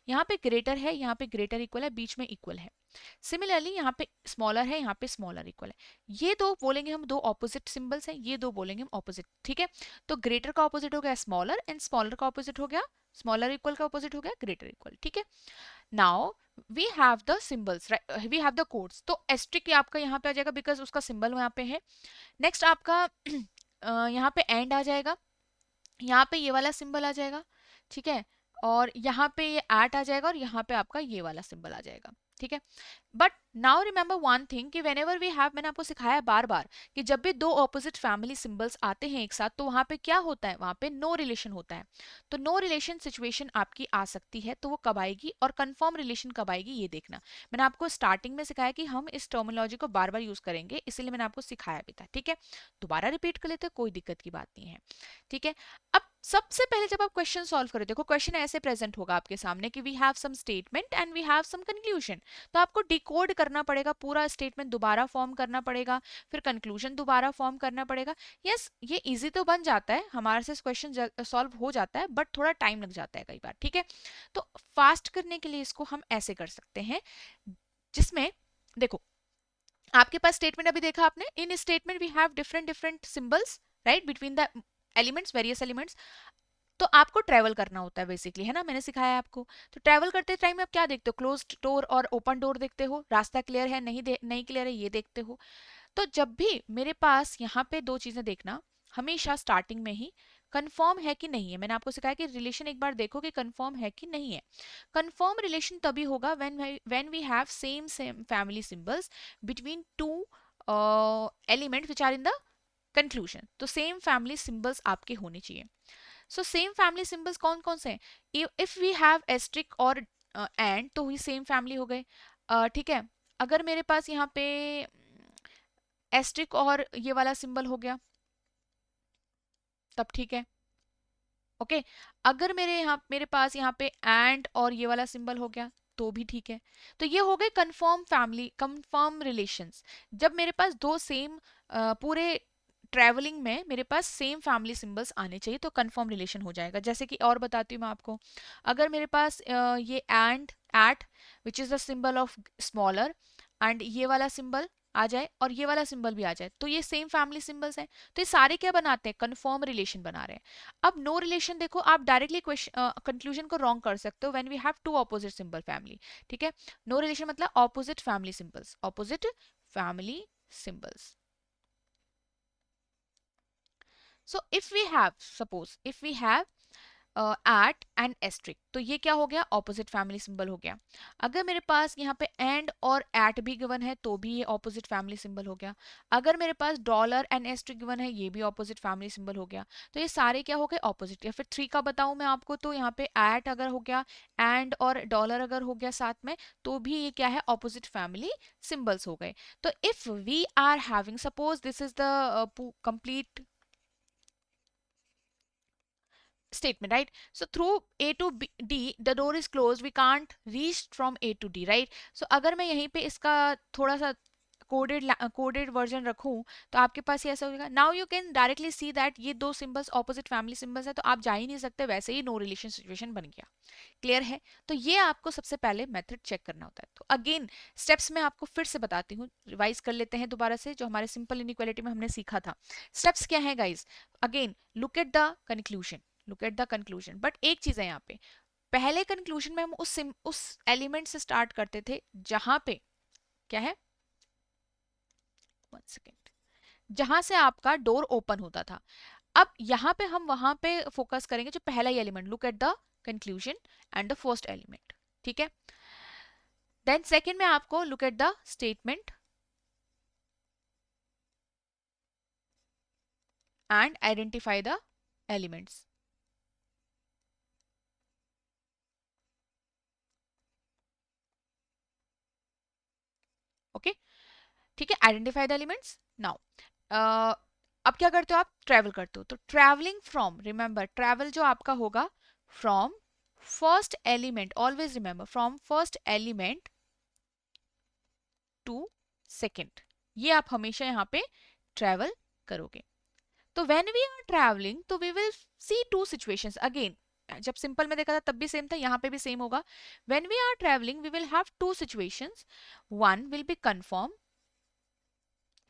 यहाँ पे ग्रेटर है, यहाँ पे ग्रेटर इक्वल है, बीच में इक्वल है। सिमिलरली यहाँ पे स्मॉलर है, यहाँ पे स्मॉलर इक्वल है। ये दो बोलेंगे हम, दो ऑपोजिट सिंबल्स हैं, ये दो बोलेंगे हम ऑपोजिट, ठीक है। तो ग्रेटर का ऑपोजिट हो गया स्मॉलर, एंड स्मॉलर का ऑपोजिट हो गया, स्मॉलर इक्वल का ऑपोजिट हो गया ग्रेटर इक्वल, ठीक है। Now we have the symbols, we have the codes, तो एस्ट्रिक आपका यहाँ पे आ जाएगा बिकॉज उसका सिंबल यहाँ पे है। नेक्स्ट आपका यहाँ पे एंड आ जाएगा, यहाँ पे ये वाला सिंबल आ जाएगा, ठीक है, और यहाँ पे ये एट आ जाएगा, और यहाँ पे आपका ये वाला सिंबल आ जाएगा, ठीक है। But now remember one thing कि व्हेनेवर वी हैव, मैंने आपको सिखाया बार बार कि जब भी दो ऑपोजिट फैमिली सिंबल्स आते हैं एक साथ, तो वहां पे क्या होता है, वहां पे नो रिलेशन होता है। तो नो रिलेशन सिचुएशन आपकी आ सकती है, तो वो कब आएगी और कंफर्म रिलेशन कब आएगी ये देखना। मैंने आपको स्टार्टिंग में सिखाया कि हम इस टर्मिनोलॉजी को बार बार यूज करेंगे, इसीलिए मैंने आपको सिखाया भी था, ठीक है। दोबारा रिपीट कर लेते, कोई दिक्कत की बात नहीं है, ठीक है। अब सबसे पहले जब आप क्वेश्चन सॉल्व करो, देखो क्वेश्चन ऐसे प्रेजेंट होगा आपके सामने कि we have some statement and we have some conclusion, तो आपको डिकोड करना पड़ेगा, पूरा स्टेटमेंट दोबारा फॉर्म करना पड़ेगा, फिर कंक्लूजन दोबारा फॉर्म करना पड़ेगा। यस, ये इजी तो बन जाता है, हमारे से क्वेश्चन सॉल्व हो जाता है, बट थोड़ा टाइम लग जाता है कई बार, ठीक है। तो फास्ट करने के लिए इसको हम ऐसे कर सकते हैं, जिसमें देखो आपके पास स्टेटमेंट अभी देखा आपने, in statement we have different different symbols, right, between the elements, various elements. तो आपको ट्रेवल करना होता है बेसिकली, है ना, मैंने सिखाया है आपको। तो ट्रेवल करते टाइम आप क्या देखते हो, क्लोज्ड डोर और ओपन डोर देखते हो, रास्ता क्लियर है नहीं क्लियर है ये देखते हो। तो जब भी मेरे पास यहाँ पे दो चीजें देखना, हमेशा स्टार्टिंग में ही कंफर्म है कि नहीं है, मैंने आपको सिखाया कि रिलेशन एक बार देखो कि कंफर्म है कि नहीं है। कंफर्म रिलेशन तभी होगा when we have same same family symbols between two element which are in the conclusion, तो सेम फैमिली सिंबल्स आपके होने चाहिए। सो सेम फैमिली सिंबल्स कौन कौन से हैं? इफ वी हैव एस्ट्रिक और एंड तो ही सेम फैमिली हो गए। ठीक है, अगर मेरे पास यहाँ पे एस्ट्रिक और ये वाला सिंबल हो गया तब ठीक है। ओके, अगर मेरे पास यहाँ पे एंड और ये वाला सिंबल हो गया तो भी ठीक है। तो ये हो गए कंफर्म फैमिली, कंफर्म रिलेशंस। जब मेरे पास दो सेम पूरे ट्रैवलिंग में मेरे पास सेम फैमिली सिंबल्स आने चाहिए तो कंफर्म रिलेशन हो जाएगा। जैसे कि और बताती हूँ मैं आपको, अगर मेरे पास ये and eight which is the symbol of smaller and ये वाला सिंबल आ जाए और ये वाला सिंबल भी आ जाए तो ये सेम फैमिली सिंबल्स हैं। तो ये सारे क्या बनाते हैं? कंफर्म रिलेशन बना रहे हैं। अब नो रिलेशन देखो, आप डायरेक्टली कंक्लूजन को रॉन्ग कर सकते हो when we have two opposite symbol family. ठीक है, नो रिलेशन मतलब opposite family symbols, opposite family symbols. So if we have, suppose if we have at and asterisk, तो ये क्या हो गया? ऑपोजिट फैमिली सिंबल हो गया। अगर मेरे पास यहाँ पे एंड और एट भी गिवन है तो भी ये ऑपोजिट फैमिली सिंबल हो गया। अगर मेरे पास डॉलर एंड एस्ट्रिक गिवन है ये भी ऑपोजिट फैमिली सिंबल हो गया। तो ये सारे क्या हो गए? ऑपोजिट। या फिर थ्री का बताऊं मैं आपको, तो यहाँ पे एट अगर हो गया, एंड और डॉलर अगर हो गया साथ में, तो भी ये क्या है? ऑपोजिट फैमिली सिंबल्स हो गए। तो if we are having, suppose this is the complete statement, right? So through A to D the door is closed, we can't reach from A to D, right? So अगर मैं यहीं पे इसका थोड़ा सा कोडेड वर्जन रखूं तो आपके पास ये ऐसा हो जाएगा। Now you can directly see that ये दो सिंबल्स ऑपोजिट फैमिली सिंबल्स है तो आप जा ही नहीं सकते, वैसे ही नो रिलेशन सिचुएशन बन गया। क्लियर है? तो ये आपको सबसे पहले मेथड चेक करना होता है। तो अगेन स्टेप्स में आपको फिर से बताती हूँ, रिवाइज कर लेते हैं दोबारा से जो हमारे सिंपल इनइक्वालिटी में हमने सीखा था। स्टेप्स क्या है guys? Again look at the conclusion, look at the conclusion. But एक चीज है यहाँ पे, पहले कंक्लूजन में हम उस एलिमेंट से स्टार्ट करते थे जहां पे क्या है, वन सेकेंड, जहां से आपका डोर ओपन होता था। अब यहाँ पे हम वहां पे फोकस करेंगे जो पहला ही element, look at the conclusion and the first element. ठीक है, देन सेकेंड में आपको look at the statement and identify the elements. Okay, ठीक है, आइडेंटिफाई द एलिमेंट्स। नाउ अब क्या करते हो? आप ट्रेवल करते हो, तो ट्रैवलिंग फ्रॉम, रिमेंबर ट्रैवल जो आपका होगा from first element, always remember from first element to second, ये आप हमेशा यहाँ पे ट्रैवल करोगे। तो व्हेन वी आर ट्रैवलिंग तो we will see two situations. Again जब सिंपल में देखा था तब भी सेम था, यहाँ पे भी सेम होगा। When we are travelling we will have two situations, one will be confirm,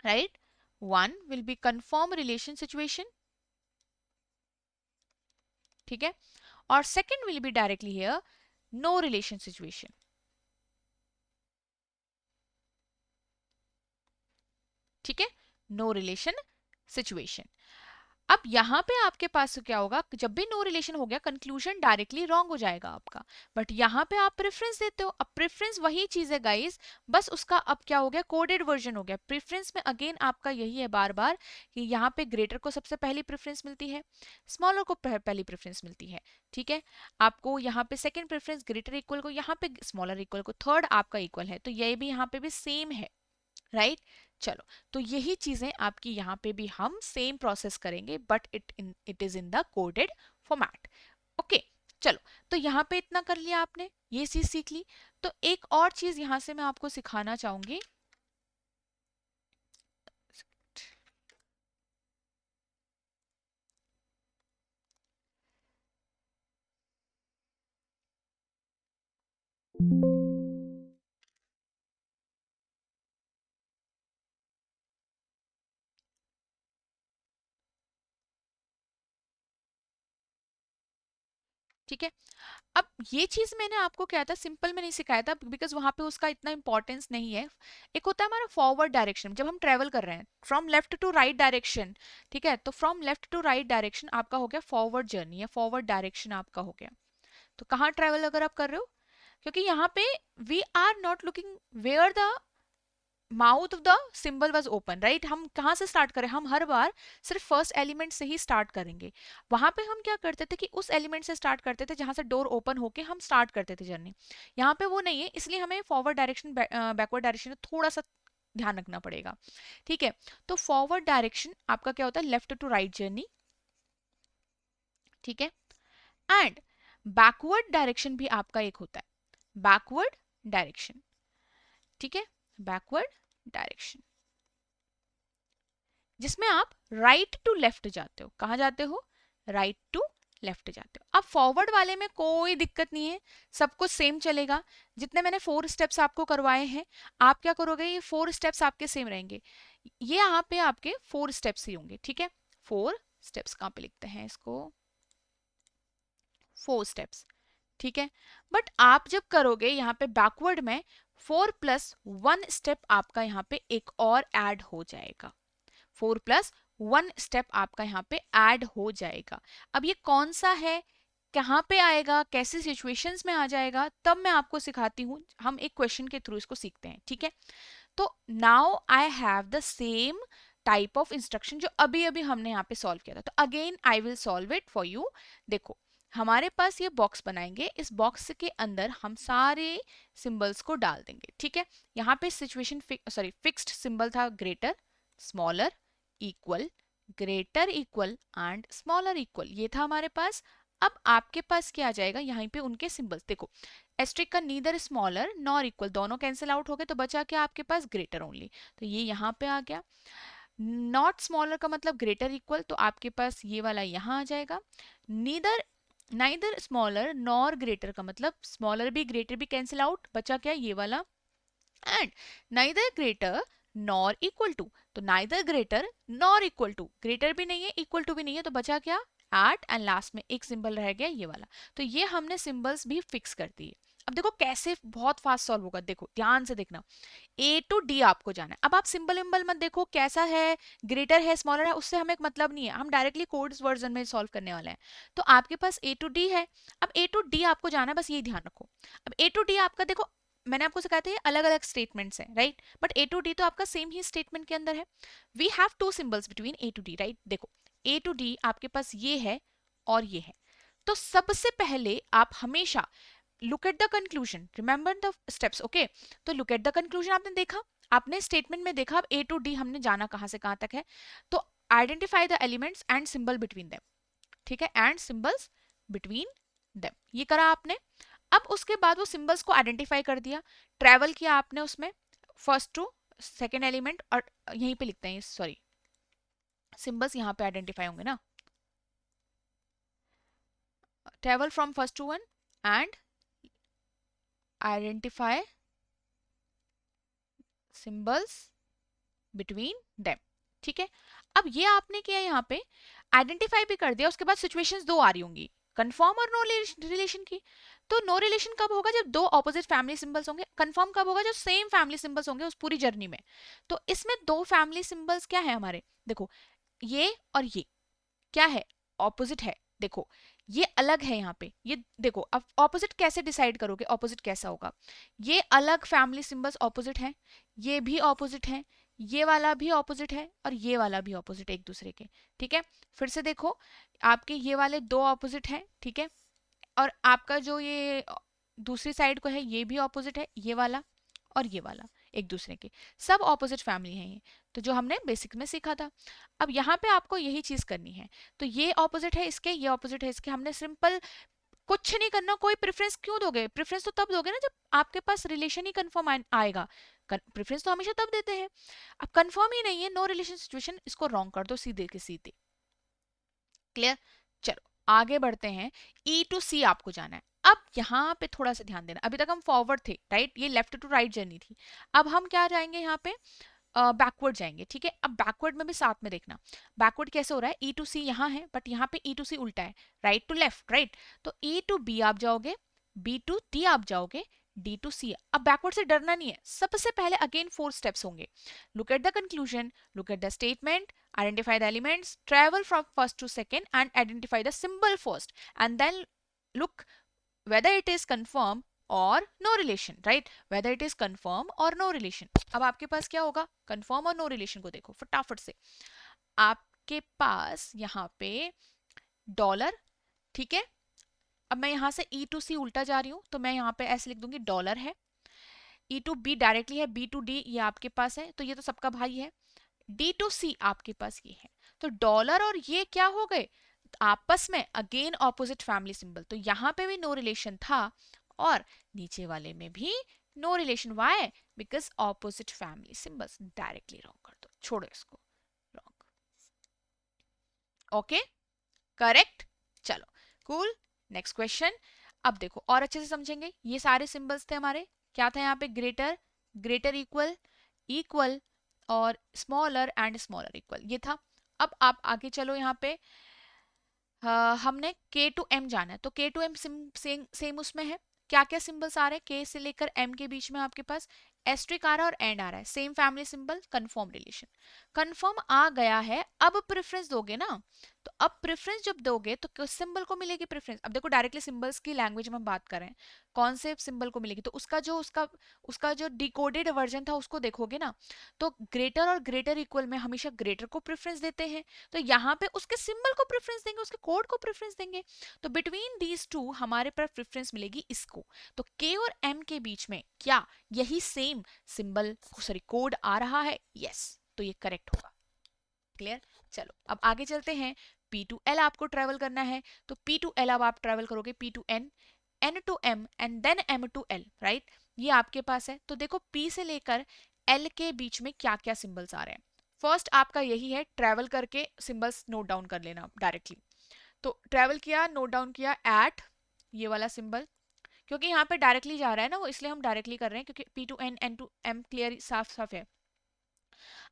right? One will be confirm relation situation, ठीक है, और second will be directly here no relation situation, ठीक है, no relation situation। अब यहाँ पे आपके पास क्या होगा? जब भी नो रिलेशन हो गया कंक्लूजन डायरेक्टली रॉन्ग हो जाएगा आपका, बट यहाँ पे आप प्रेफरेंस देते हो। अब प्रेफरेंस वही चीज है गाइस, बस उसका अब क्या हो गया? कोडेड वर्जन हो गया। प्रेफरेंस में अगेन आपका यही है बार बार कि यहाँ पे ग्रेटर को सबसे पहली प्रेफरेंस मिलती है, स्मॉलर को पहली प्रेफरेंस मिलती है। ठीक है, आपको यहाँ पे सेकेंड प्रेफरेंस ग्रेटर इक्वल को, यहाँ पे स्मॉलर इक्वल को, थर्ड आपका इक्वल है, तो ये भी यहाँ पे भी सेम है, राइट? चलो, तो यही चीजें आपकी यहाँ पे भी हम सेम प्रोसेस करेंगे but it is in the coded format. Okay, चलो, तो यहाँ पे इतना कर लिया आपने, ये चीज सीख ली। तो एक और चीज यहाँ से मैं आपको सिखाना चाहूंगी। ठीक है, अब ये चीज मैंने आपको क्या था सिंपल में नहीं सिखाया था बिकॉज वहां पे उसका इतना इंपॉर्टेंस नहीं है। एक होता है हमारा फॉरवर्ड डायरेक्शन, जब हम ट्रेवल कर रहे हैं from left to right direction, ठीक है, तो from left to right direction आपका हो गया फॉरवर्ड जर्नी या फॉरवर्ड डायरेक्शन आपका हो गया। तो कहाँ ट्रेवल अगर आप कर रहे हो, क्योंकि यहाँ पे we are not looking where the mouth of the symbol was open, right. हम कहाँ से स्टार्ट करें, हम हर बार सिर्फ फर्स्ट एलिमेंट से ही स्टार्ट करेंगे। वहां पे हम क्या करते थे कि उस एलिमेंट से स्टार्ट करते थे जहां से डोर ओपन होके हम स्टार्ट करते थे जर्नी। यहाँ पे वो नहीं है, इसलिए हमें फॉरवर्ड डायरेक्शन बैकवर्ड डायरेक्शन थोड़ा सा ध्यान रखना पड़ेगा, ठीक है। तो फॉरवर्ड डायरेक्शन आपका क्या होता है, लेफ्ट टू राइट जर्नी, ठीक है। एंड बैकवर्ड डायरेक्शन भी आपका एक होता है, बैकवर्ड डायरेक्शन, ठीक है। बैकवर्ड डायरेक्शन जिसमें आप राइट टू लेफ्ट जाते हो, कहां जाते हो, राइट टू लेफ्ट जाते हो। अब फॉरवर्ड वाले में कोई दिक्कत नहीं है, सब कुछ सेम चलेगा। जितने मैंने 4 स्टेप्स आपको करवाए हैं, आप क्या करोगे, ये 4 स्टेप्स आपके सेम रहेंगे। ये यहाँ पे आपके 4 स्टेप्स ही होंगे, ठीक है। 4 स्टेप्स कहाँ पे लिखते हैं इसको, 4 स्टेप्स, ठीक है। बट आप जब करोगे यहाँ पे बैकवर्ड में 4+1 स्टेप आपका यहाँ पे एक और ऐड हो जाएगा, 4+1 स्टेप आपका यहाँ पे ऐड हो जाएगा। अब ये कौन सा है, कहाँ पे आएगा, कैसे सिचुएशंस में आ जाएगा, तब मैं आपको सिखाती हूँ। हम एक क्वेश्चन के थ्रू इसको सीखते हैं, ठीक है। तो now I have the same type of instruction जो अभी अभी हमने यहाँ पे सॉल्व किया था। तो again I will solve it for you. देखो हमारे पास ये बॉक्स बनाएंगे, इस बॉक्स के अंदर हम सारे सिंबल्स को डाल देंगे, ठीक है। यहाँ पे सिचुएशन फिक्स्ड सिंबल था, greater, smaller, equal, greater equal and smaller equal, ये था हमारे पास। अब आपके पास क्या आ जाएगा, यहाँ पे उनके सिंबल्स देखो, एस्ट्रिक का नीदर स्मॉलर नॉर इक्वल दोनों कैंसिल आउट हो गए, तो बचा क्या आपके पास, ग्रेटर ओनली, तो ये यहाँ पे आ गया। नॉट स्मॉलर का मतलब ग्रेटर इक्वल, तो आपके पास ये वाला यहाँ आ जाएगा। Neither neither smaller nor greater का मतलब स्मॉलर भी ग्रेटर भी कैंसिल आउट, बचा क्या ये वाला। And neither greater nor equal to, तो neither greater nor equal to, greater भी नहीं है इक्वल टू भी नहीं है, तो बचा क्या, एट, एंड लास्ट में एक सिंबल रह गया ये वाला। तो ये हमने सिंबल्स भी फिक्स कर दिए। अब देखो कैसे बहुत फास्ट सॉल्व होगा, देखो ध्यान से देखना। ए टू डी आपको जाना है। अब आप सिंबल विम्बल मत देखो कैसा है, ग्रेटर है स्मॉलर है, उससे हमें मतलब नहीं है, हम डायरेक्टली कोड्स वर्जन में सॉल्व करने वाले हैं। तो आपके पास ए टू डी है, अब ए टू डी आपको जाना है, बस ये ध्यान रखो। अब ए टू डी आपका देखो, मैंने आपको सिखाया था ये अलग अलग स्टेटमेंट्स हैं, right, but A to D तो आपका सेम ही स्टेटमेंट के अंदर है। We have 2 symbols between A to D, right. देखो ए टू डी आपके पास ये है और ये है। तो सबसे पहले आप हमेशा look at the conclusion, remember the steps, okay. तो लुक एट द कंक्लूजन आपने देखा, आपने स्टेटमेंट में देखा, अब ए टू डी हमने जाना कहां से कहां तक है। तो identify the elements and symbol between them, ठीक है, एंड सिंबल्स बिटवीन देम, ये करा आपने। अब उसके बाद वो सिंबल्स को आइडेंटिफाई कर दिया, ट्रेवल किया आपने उसमें फर्स्ट टू सेकेंड एलिमेंट, और यहीं पे लिखते हैं, सॉरी सिंबल्स यहाँ पे आइडेंटिफाई होंगे ना, travel from first to one and identify symbols between them, ठीक है। अब ये आपने किया यहाँ पे, आइडेंटिफाई भी कर दिया, उसके बाद सिचुएशंस दो आ रही होंगी, कंफर्म और नो रिलेशन की। तो नो रिलेशन कब होगा, जब दो ऑपोजिट फैमिली सिंबल्स होंगे। कंफर्म कब होगा, जब सेम फैमिली सिंबल्स होंगे उस पूरी जर्नी में। तो इसमें दो फैमिली सिंबल्स क्या है हमारे, देखो ये और ये क्या है, ऑपोजिट है। देखो ये अलग है यहाँ पे, ये देखो अब ऑपोजिट कैसे डिसाइड करोगे, ऑपोजिट कैसा होगा, ये अलग फैमिली सिंबल्स ऑपोजिट हैं, ये भी ऑपोजिट है, ये वाला भी ऑपोजिट है और ये वाला भी ऑपोजिट है एक दूसरे के, ठीक है। फिर से देखो आपके ये वाले दो ऑपोजिट हैं, ठीक है, और आपका जो ये दूसरी साइड को है ये भी ऑपोजिट है, ये वाला और ये वाला एक दूसरे के, सब ऑपोजिट फैमिली हैं ये, तो जो हमने बेसिक में सीखा था। अब यहाँ पे आपको यही चीज करनी है, तो ये ऑपोजिट है इसके, ये ऑपोजिट है इसके, हमने सिंपल कुछ नहीं करना। कोई प्रेफरेंस क्यों दोगे, प्रेफरेंस तो तब दोगे ना जब आपके पास रिलेशन ही कंफर्म आएगा, प्रेफरेंस तो हमेशा तब देते हैं। अब कंफर्म ही नहीं है, नो रिलेशन सिचुएशन, इसको रॉन्ग कर दो सीधे के सीधे, क्लियर। चलो आगे बढ़ते हैं, ई टू सी आपको जाना है। अब यहाँ पे थोड़ा सा ध्यान देना, अभी तक हम फॉरवर्ड थे, राइट, ये लेफ्ट टू राइट जर्नी थी। अब हम क्या जाएंगे यहाँ पे, बैकवर्ड जाएंगे, ठीक है। अब बैकवर्ड में भी साथ में देखना, बैकवर्ड कैसे हो रहा है, ई टू सी यहाँ है बट यहाँ पे ई टू सी उल्टा है, राइट टू लेफ्ट, राइट। तो ए टू बी आप जाओगे, बी टू डी आप जाओगे, डी टू सी। अब बैकवर्ड से डरना नहीं है, सबसे पहले अगेन 4 स्टेप्स होंगे, look at the conclusion, look at the statement, identify the elements, travel from first to second and identify the symbol first, and then look whether it is confirm or no relation, right, whether it is confirm or no relation. अब आपके पास क्या होगा, confirm or no relation को देखो फटाफट से। आपके पास यहाँ पे डॉलर, ठीक है। अब मैं यहाँ से ई टू सी उल्टा जा रही हूँ, तो मैं यहाँ पे ऐसे लिख दूंगी डॉलर है, ई टू बी डायरेक्टली है, बी टू डी ये आपके पास है, तो ये तो सबका भाई है। डी टू सी आपके पास ये है, तो डॉलर और ये क्या हो गए आपस में अगेन ऑपोजिट फैमिली सिंबल, तो यहाँ पे भी नो रिलेशन था और नीचे वाले में भी no relation. Why? Because opposite family symbols. Directly wrong कर दो, छोड़ो इसको, रॉन्ग। Okay, correct. चलो कूल, नेक्स्ट क्वेश्चन। अब देखो और अच्छे से समझेंगे, ये सारे सिंबल्स थे हमारे, क्या था यहाँ पे, ग्रेटर, ग्रेटर इक्वल, इक्वल और स्मॉलर एंड स्मॉलर इक्वल, ये था। अब आप आगे चलो यहाँ पे, हमने के टू एम जाना है, तो के टू एम सेम उसमें है। क्या क्या सिंबल्स आ रहे हैं के से लेकर एम के बीच में, आपके पास एस्ट्रिक आ रहा है और एंड आ रहा है, same family symbol, confirm relation. Confirm आ गया है, अब प्रेफरेंस दोगे ना, तो अब प्रेफरेंस जब दोगे तो किस सिंबल को मिलेगी प्रेफरेंस। अब देखो डायरेक्टली सिंबल्स की लैंग्वेज में हम बात कर रहे हैं, कौन से सिंबल को मिलेगी, तो उसका जो डिकोडेड वर्जन था उसको देखोगे ना, तो ग्रेटर और ग्रेटर इक्वल में हमेशा ग्रेटर को प्रेफरेंस देते हैं, तो यहाँ पे उसके सिंबल को प्रेफरेंस देंगे, उसके कोड को प्रेफरेंस देंगे। तो बिटवीन दीज टू हमारे पास प्रेफरेंस मिलेगी इसको, तो के और एम के बीच में क्या यही सेम सिंबल, सॉरी कोड आ रहा है, यस, तो ये करेक्ट होगा। क्लियर। चलो अब आगे चलते हैं, पी टू एल आपको ट्रेवल करना है, तो पी टू एल अब आप ट्रेवल करोगे P to N, N to M and then M to L, right, ये आपके पास है। तो देखो पी से लेकर एल के बीच में क्या क्या सिंबल्स आ रहे हैं। फर्स्ट आपका यही है, ट्रेवल करके सिंबल्स नोट डाउन कर लेना डायरेक्टली। तो ट्रेवल किया, नोट डाउन किया, एट, ये वाला सिंबल, क्योंकि यहाँ पे डायरेक्टली जा रहा है ना वो, इसलिए हम डायरेक्टली कर रहे हैं, क्योंकि P to N, N to M clear साफ साफ है।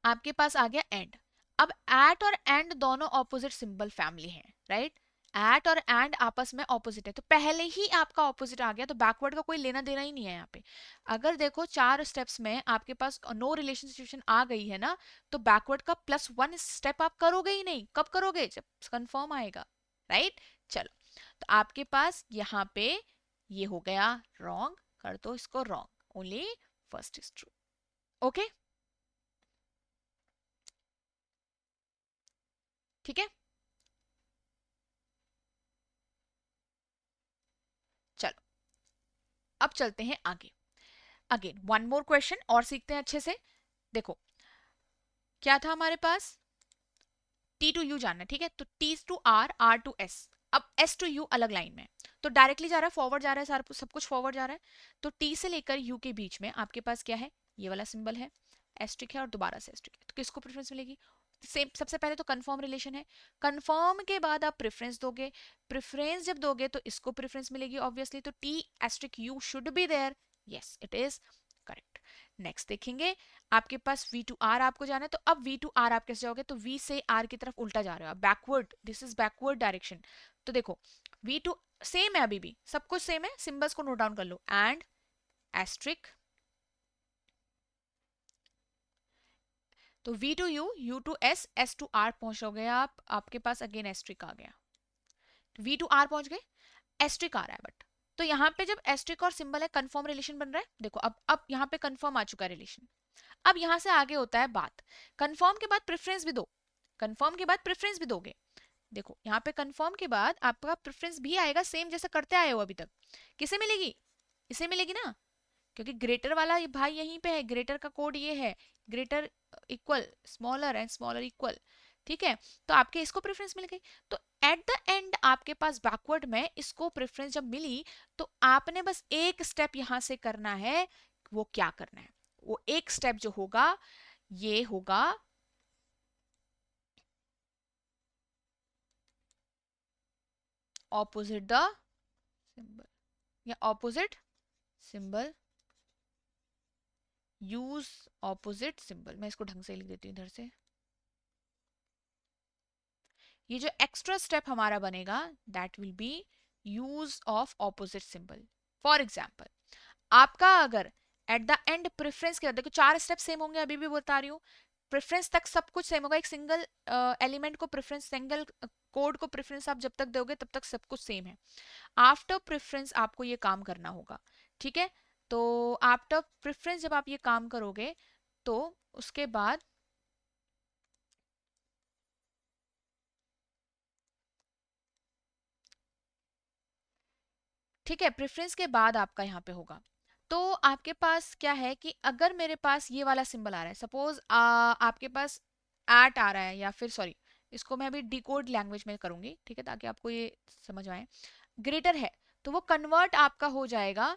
आपके पास आ गया एंड। अब एट और एंड दोनों ऑपोजिट सिंबल फैमिली हैं, राइट, एट और एंड आपस में ऑपोजिट है, तो पहले ही आपका ऑपोजिट आ गया, तो बैकवर्ड का कोई लेना देना ही नहीं है यहाँ पे। अगर देखो 4 स्टेप्स में आपके पास नो रिलेशन सिचुएशन आ गई है ना, तो बैकवर्ड का +1 स्टेप आप करोगे ही नहीं, कब करोगे, जब कंफर्म आएगा, राइट। चलो, तो आपके पास यहाँ पे ये हो गया रॉन्ग, कर दो इसको wrong, only first is true. Okay, ठीक है। चलो अब चलते हैं आगे, अगेन वन मोर क्वेश्चन और सीखते हैं अच्छे से। देखो क्या था हमारे पास, टी टू यू जाना है, ठीक है, तो T to R, R to S, अब एस टू यू अलग लाइन में, तो डायरेक्टली जा रहा है, फॉरवर्ड जा रहा है, सारा सब कुछ फॉरवर्ड जा रहा है। तो टी से लेकर यू के बीच में आपके पास क्या है, ये वाला सिंबल है, एस्ट्रिक है और दोबारा से एस्ट्रिक है, तो किसको प्रेफरेंस मिलेगी, सेम। सबसे पहले तो कंफर्म रिलेशन है, कंफर्म के बाद आप प्रेफरेंस दोगे, प्रेफरेंस जब दोगे तो इसको प्रेफरेंस मिलेगी ऑब्वियसली, तो T asterisk U should be there, yes it is correct. Next देखेंगे, आपके पास वी टू आर आपको जाना है, तो अब वी टू आर आप कैसे जाओगे, तो वी से आर की तरफ उल्टा जा रहे हो, backward, this is backward direction. तो देखो वी टू सेम है, अभी भी सब कुछ सेम है, सिंबल्स को नोट डाउन कर लो, एंड एस्ट्रिक, तो V to U, U to S, S to R पहुंचोगे आप, आपके पास अगेन एस्ट्रिक आ गया, वी टू आर पहुंच गए, एस्ट्रिक आ रहा है बट, तो यहाँ पे जब एस्ट्रिक और सिंबल है कंफर्म रिलेशन बन रहा है, देखो अब यहाँ पे कंफर्म आ चुका है रिलेशन। अब यहां से आगे होता है बात, कंफर्म के बाद प्रेफरेंस भी दो, कंफर्म के बाद प्रेफरेंस भी दोगे, देखो यहाँ पे कंफर्म के बाद आपका प्रेफरेंस भी आएगा, सेम जैसा करते आए हो अभी तक, किसे मिलेगी, इसे मिलेगी ना, क्योंकि ग्रेटर वाला ये भाई यहीं पे है, ग्रेटर का कोड ये है, greater equal smaller and smaller equal, ठीक है, तो आपके इसको प्रेफरेंस मिल गई। तो एट द एंड आपके पास बैकवर्ड में इसको प्रेफरेंस जब मिली, तो आपने बस एक स्टेप यहां से करना है, वो क्या करना है, वो एक स्टेप जो होगा ये होगा, ऑपोजिट द सिंबल, या opposite symbol, use opposite symbol, मैं इसको ढंग से लिख देती हूँ इधर से, ये जो एक्स्ट्रा स्टेप हमारा बनेगा that will B use of opposite symbol. For example आपका अगर एट द एंड प्रेफरेंस के, देखो 4 स्टेप सेम होंगे, अभी भी बता रही हूँ, प्रेफरेंस तक सब कुछ सेम होगा, एक सिंगल एलिमेंट को प्रेफरेंस, सिंगल कोड को प्रेफरेंस आप जब तक दोगे तब तक सब कुछ सेम है। आफ्टर प्रेफरेंस आपको ये काम करना होगा, ठीक है, तो आफ्टर प्रेफरेंस जब आप ये काम करोगे तो उसके बाद ठीक है, प्रेफरेंस के बाद आपका यहाँ पे होगा। तो आपके पास क्या है कि अगर मेरे पास ये वाला सिंबल आ रहा है, सपोज आपके पास एट आ रहा है, या फिर सॉरी, इसको मैं अभी डिकोड लैंग्वेज में करूंगी, ठीक है, ताकि आपको ये समझ आए। ग्रेटर है तो वो कन्वर्ट आपका हो जाएगा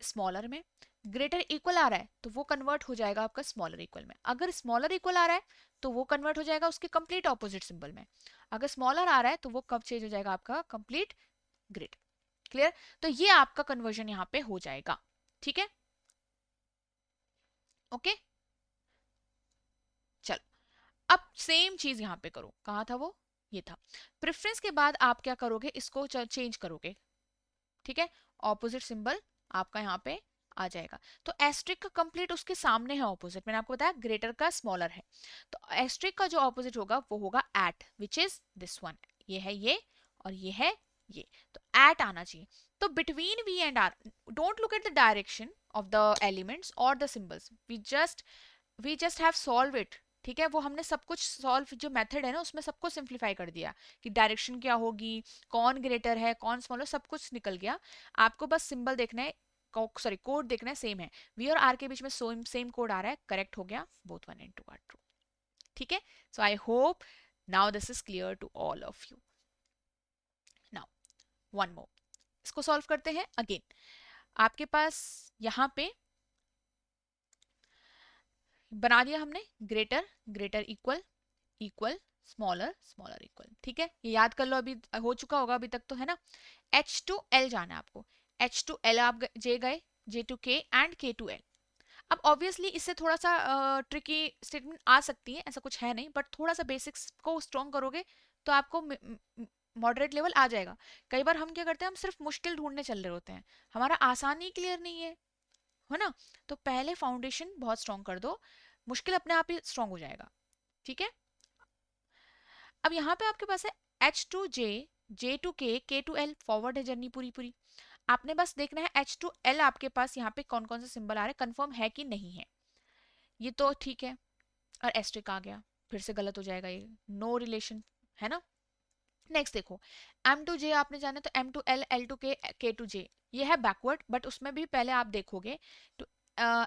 स्मॉलर में। ग्रेटर इक्वल आ रहा है तो वो कन्वर्ट हो जाएगा आपका स्मॉलर इक्वल में। अगर स्मॉलर इक्वल आ रहा है तो वो कन्वर्ट हो जाएगा उसके कंप्लीट ऑपोजिट सिंबल में। अगर स्मॉलर आ रहा है तो वो कब चेंज हो जाएगा आपका कंप्लीट ग्रेटर। क्लियर? तो ये आपका कन्वर्जन यहाँ पे हो जाएगा। ठीक है, ओके, चलो अब सेम चीज यहाँ पे करो। कहा था वो, ये था। प्रेफरेंस के बाद आप क्या करोगे, इसको चेंज करोगे। ठीक है, ऑपोजिट सिंबल आपका यहाँ पे आ जाएगा। तो एस्ट्रिक का कंप्लीट उसके सामने है ऑपोजिट, मैंने आपको बताया ग्रेटर का स्मॉलर है। तो एस्ट्रिक का जो ऑपोजिट होगा वो होगा at, which is this one. ये है ये और ये है ये, तो एट आना चाहिए। तो between V and R, don't look at the direction of the elements और the symbols, we just have solve it. ठीक है, वो हमने सब कुछ सॉल्व, जो मेथड है ना उसमें सबको सिंप्लीफाई कर दिया कि डायरेक्शन क्या होगी, कौन ग्रेटर है कौन स्मॉलर, सब कुछ निकल गया। आपको बस सिंबल देखना है, सॉरी कोड देखना है, सेम है। वी और आर के बीच में सेम कोड आ रहा है, करेक्ट हो गया, बोथ 1 and 2 आर ट्रू। ठीक है, so I hope now this is clear to all of you. Now one more, इसको सॉल्व करते हैं अगेन। आपके पास यहाँ पे बना दिया हमने greater, greater equal, equal, smaller, smaller equal. ठीक है, ये याद कर लो, अभी हो चुका होगा अभी तक तो, है ना। एच टू एल जाना है आपको। एच टू एल आप जे गए, जे टू के एंड के टू एल। अब ऑब्वियसली इससे थोड़ा सा ट्रिकी स्टेटमेंट आ सकती है, ऐसा कुछ है नहीं, बट थोड़ा सा बेसिक्स को स्ट्रॉन्ग करोगे तो आपको मॉडरेट लेवल आ जाएगा। कई बार हम क्या करते हैं, हम सिर्फ मुश्किल ढूंढने चल रहे होते हैं, हमारा आसान ही क्लियर नहीं है ना। तो पहले फाउंडेशन बहुत स्ट्रॉन्ग कर दो, मुश्किल अपने आप ही स्ट्रॉन्ग हो जाएगा। ठीक है, अब यहाँ पे आपके पास है H to J, J to K to L, forward है जर्नी पूरी पूरी। आपने बस देखना है एच टू एल आपके पास यहाँ पे कौन कौन से सिंबल आ रहे हैं, कंफर्म है कि नहीं है। ये तो ठीक है, और एस्ट्रिक आ गया, फिर से गलत हो जाएगा ये, नो रिलेशन, है ना। नेक्स्ट देखो, एम टू जे आपने जाना, तो M to L, L to K to J, ये है बैकवर्ड, बट उसमें भी पहले आप देखोगे तो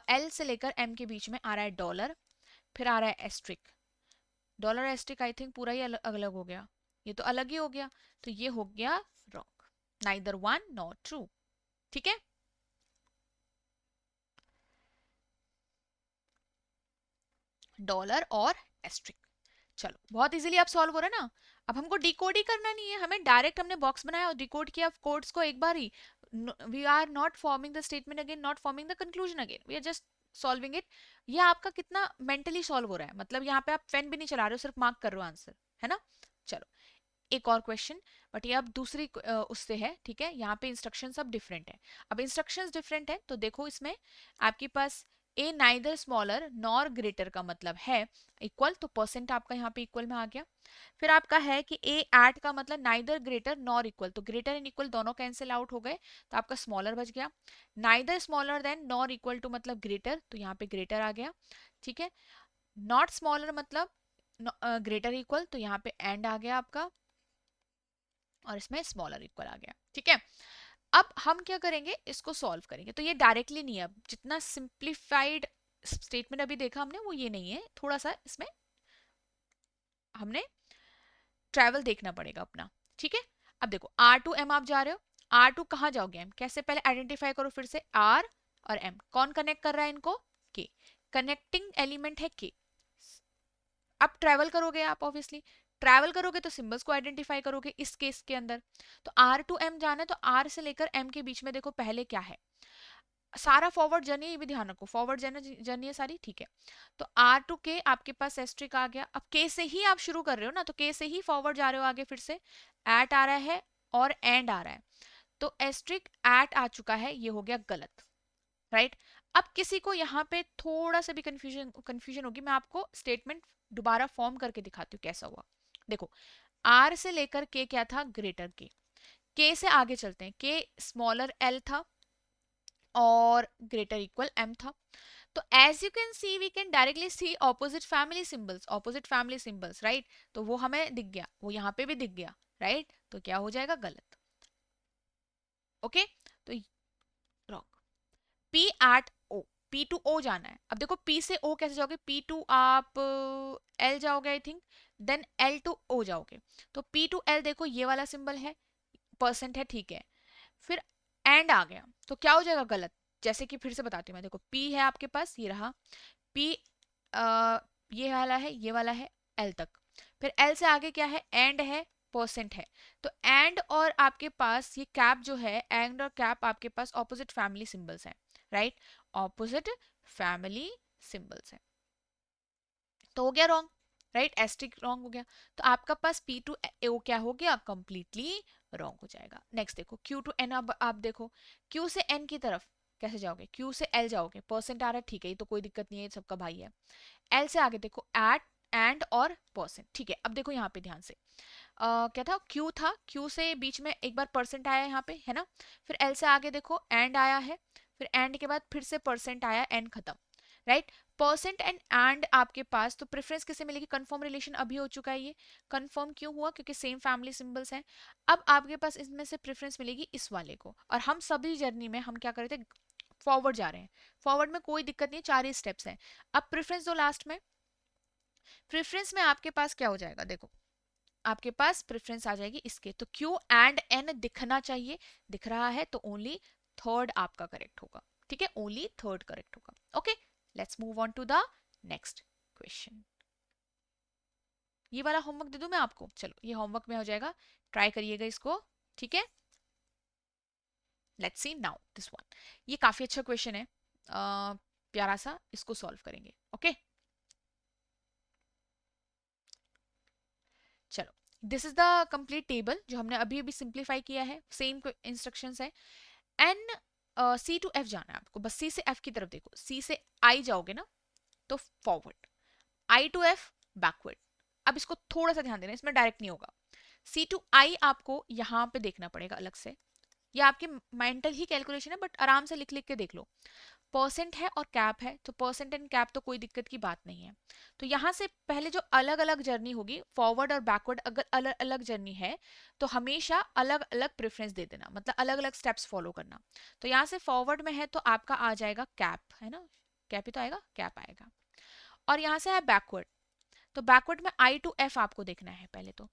एल से लेकर एम के बीच में आ रहा है डॉलर, फिर आ रहा है asterisk. Dollar asterisk I think पूरा ही अलग अलग हो गया, ये तो अलग ही हो गया, तो ये हो गया wrong, neither one not true. ठीक है, डॉलर और एस्ट्रिक। चलो बहुत इजीली आप सॉल्व हो रहा है ना। अब हमको डिकोड ही करना नहीं है, हमें डायरेक्ट हमने बॉक्स बनाया और डिकोड किया कोड्स को एक बार ही। We are not forming the statement again, not forming the conclusion again, we are just solving it. ये आपका कितना मेंटली सॉल्व हो रहा है, मतलब यहाँ पे आप पेन भी नहीं चला रहे हो, सिर्फ मार्क कर रहे हो आंसर, है ना। चलो एक और क्वेश्चन, बट ये अब दूसरी उससे है। ठीक है, यहाँ पे इंस्ट्रक्शन सब डिफरेंट है। अब इंस्ट्रक्शंस डिफरेंट है तो देखो इसमें आपके पास ए नाइदर स्मॉलर नॉर ग्रेटर का मतलब है इक्वल, तो परसेंट आपका यहाँ पे इक्वल में आ गया। फिर आपका है कि ए एट का मतलब नाइदर ग्रेटर नॉर इक्वल, तो ग्रेटर एंड इक्वल दोनों कैंसिल आउट हो गए, तो आपका स्मॉलर बच गया। Neither smaller than nor equal to मतलब ग्रेटर, तो यहाँ पे ग्रेटर आ गया। ठीक है, नॉट स्मॉलर मतलब ग्रेटर इक्वल, तो यहाँ पे एंड आ गया आपका, और इसमें स्मॉलर इक्वल आ गया। ठीक है, अब हम क्या करेंगे, इसको सॉल्व करेंगे। तो ये डायरेक्टली नहीं है, अब जितना सिंप्लीफाइड स्टेटमेंट अभी देखा हमने वो ये नहीं है, थोड़ा सा इसमें हमने ट्रैवल देखना पड़ेगा अपना। ठीक है, अब देखो आर टू एम आप जा रहे हो, आर टू कहाँ जाओगे एम, कैसे पहले आइडेंटिफाई करो फिर से, आर और एम कौन कनेक्ट कर रहा है इनको, के, कनेक्टिंग एलिमेंट है के। अब ट्रैवल करोगे आप, ऑब्वियसली ट्रैवल करोगे तो सिंबल्स को आइडेंटिफाई करोगे इस केस के अंदर। तो आर टू एम जाना है, तो आर से लेकर एम के बीच में देखो पहले क्या है, सारा फॉरवर्ड जर्नी, ये भी ध्यान रखो फॉरवर्ड जर्नी है सारी। ठीक है, तो आर टू के आपके पास एस्ट्रिक आ गया। अब के से ही आप शुरू कर रहे हो ना, तो के से ही फॉरवर्ड जा रहे हो आगे, फिर से एट आ रहा है और एंड आ रहा है, तो एस्ट्रिक एट आ चुका है, ये हो गया गलत, राइट। अब किसी को यहाँ पे थोड़ा सा भी कंफ्यूजन कंफ्यूजन होगी, मैं आपको स्टेटमेंट दोबारा फॉर्म करके दिखाती हूँ कैसा हुआ। देखो आर से लेकर के क्या था, ग्रेटर के से आगे चलते हैं, के स्मॉलर एल था, और ग्रेटर इक्वल m था। तो as you can see we can directly see opposite family symbols right. तो वो हमें दिख गया, वो यहाँ पे भी दिख गया राइट। तो क्या हो जाएगा, गलत। ओके तो wrong. P at O, P to O जाना है। अब देखो P से O कैसे जाओगे, P टू आप L जाओगे I think, then L to O जाओगे। तो P टू L देखो ये वाला सिंबल है, परसेंट है, ठीक है। फिर एंड आ गया तो क्या हो जाएगा, गलत। जैसे कि फिर से बताती हूँ मैं, देखो P है आपके पास, ये रहा P, ये वाला है, ये वाला है L तक। फिर L से आगे क्या है, एंड है, परसेंट है। तो एंड और आपके पास ये कैप जो है, एंड और कैप आपके पास ऑपोजिट फैमिली सिंबल्स हैं राइट, ऑपोजिट फैमिली सिंबल्स हैं। तो हो गया रॉन्ग राइट, एस्टिक रॉन्ग हो गया। तो आपका पास P टू O क्या हो गया, कंप्लीटली रॉन्ग हो जाएगा। नेक्स्ट देखो Q टू N, अब आप देखो Q से N की तरफ कैसे जाओगे, Q से L जाओगे, परसेंट आ रहा है, ठीक है, ये तो कोई दिक्कत नहीं है, सबका भाई है। L से आगे देखो एट, एंड और परसेंट, ठीक है। अब देखो यहाँ पे ध्यान से, क्या था, Q था, Q से बीच में एक बार परसेंट आया यहाँ पे है ना। फिर L से आगे देखो एंड आया है, फिर एंड के बाद फिर से परसेंट आया, एंड खत्म राइट। परसेंट एंड आपके पास, तो प्रेफरेंस किसे मिलेगी, कंफर्म रिलेशन अभी हो चुका है, ये कंफर्म क्यों हुआ, क्योंकि सेम फैमिली सिंबल्स हैं। अब आपके पास इसमें से प्रेफरेंस मिलेगी इस वाले को, और हम सभी जर्नी में हम क्या कर रहे थे, फॉरवर्ड जा रहे हैं। फॉरवर्ड में कोई दिक्कत नहीं है, 4 ही स्टेप्स हैं। अब प्रेफरेंस दो लास्ट में। प्रेफरेंस में आपके पास क्या हो जाएगा, देखो आपके पास प्रेफरेंस आ जाएगी इसके, तो Q एंड N दिखना चाहिए, दिख रहा है, तो ओनली थर्ड आपका करेक्ट होगा, ठीक है, ओनली थर्ड करेक्ट होगा। Okay, let's move on to the next question. ये वाला होमवर्क दे दूं मैं आपको, चलो ये होमवर्क में हो जाएगा, ट्राई करिएगा इसको, ठीक है। Let's see now this one, ये काफी अच्छा क्वेश्चन है, प्यारा सा, इसको सॉल्व करेंगे। ओके चलो, this is the complete table जो हमने अभी अभी सिंप्लीफाई किया है, सेम इंस्ट्रक्शंस है। एन, सी टू एफ जाना है आपको, बस सी से एफ की तरफ देखो, सी से आई जाओगे ना तो forward, I to F backward. अब इसको थोड़ा सा ध्यान देना, इसमें डायरेक्ट नहीं होगा। सी टू आई आपको यहाँ पे देखना पड़ेगा अलग से, ये आपकी मेंटल ही कैलकुलेशन है, बट आराम से लिख लिख के देख लो। परसेंट है और कैप है, तो परसेंट एंड कैप तो कोई दिक्कत की बात नहीं है। तो यहाँ से पहले जो अलग अलग जर्नी होगी, फॉरवर्ड और बैकवर्ड अगर अलग अलग जर्नी है, तो हमेशा अलग अलग प्रेफरेंस दे देना, मतलब अलग अलग स्टेप्स फॉलो करना। तो यहाँ से फॉरवर्ड में है तो आपका आ जाएगा कैप, है ना, कैप ही तो आएगा, कैप आएगा। और यहाँ से है बैकवर्ड, तो बैकवर्ड में आई टू एफ आपको देखना है पहले तो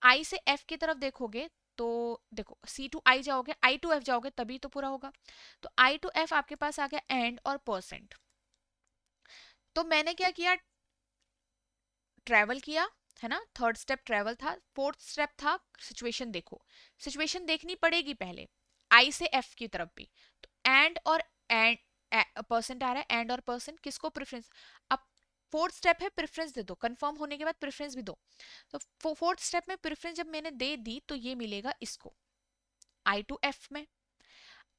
आई से एफ की तरफ देखोगे, तो देखो सी टू आई जाओगे, आई टू एफ जाओगे, तभी तो पूरा होगा। तो आई टू एफ आपके पास आ गया एंड और परसेंट। तो मैंने क्या किया, ट्रेवल किया, है ना, थर्ड स्टेप ट्रेवल था, फोर्थ स्टेप था सिचुएशन देखो। सिचुएशन देखनी पड़ेगी पहले, आई से एफ की तरफ भी। तो एंड परसेंट आ रहा है, एंड और परसेंट, किसको प्रेफरेंस। अब फोर्थ स्टेप है, प्रेफरेंस दे दो, कंफर्म होने के बाद प्रेफरेंस भी दो। तो फोर्थ स्टेप में प्रेफरेंस जब मैंने दे दी तो ये मिलेगा इसको, आई टू एफ में।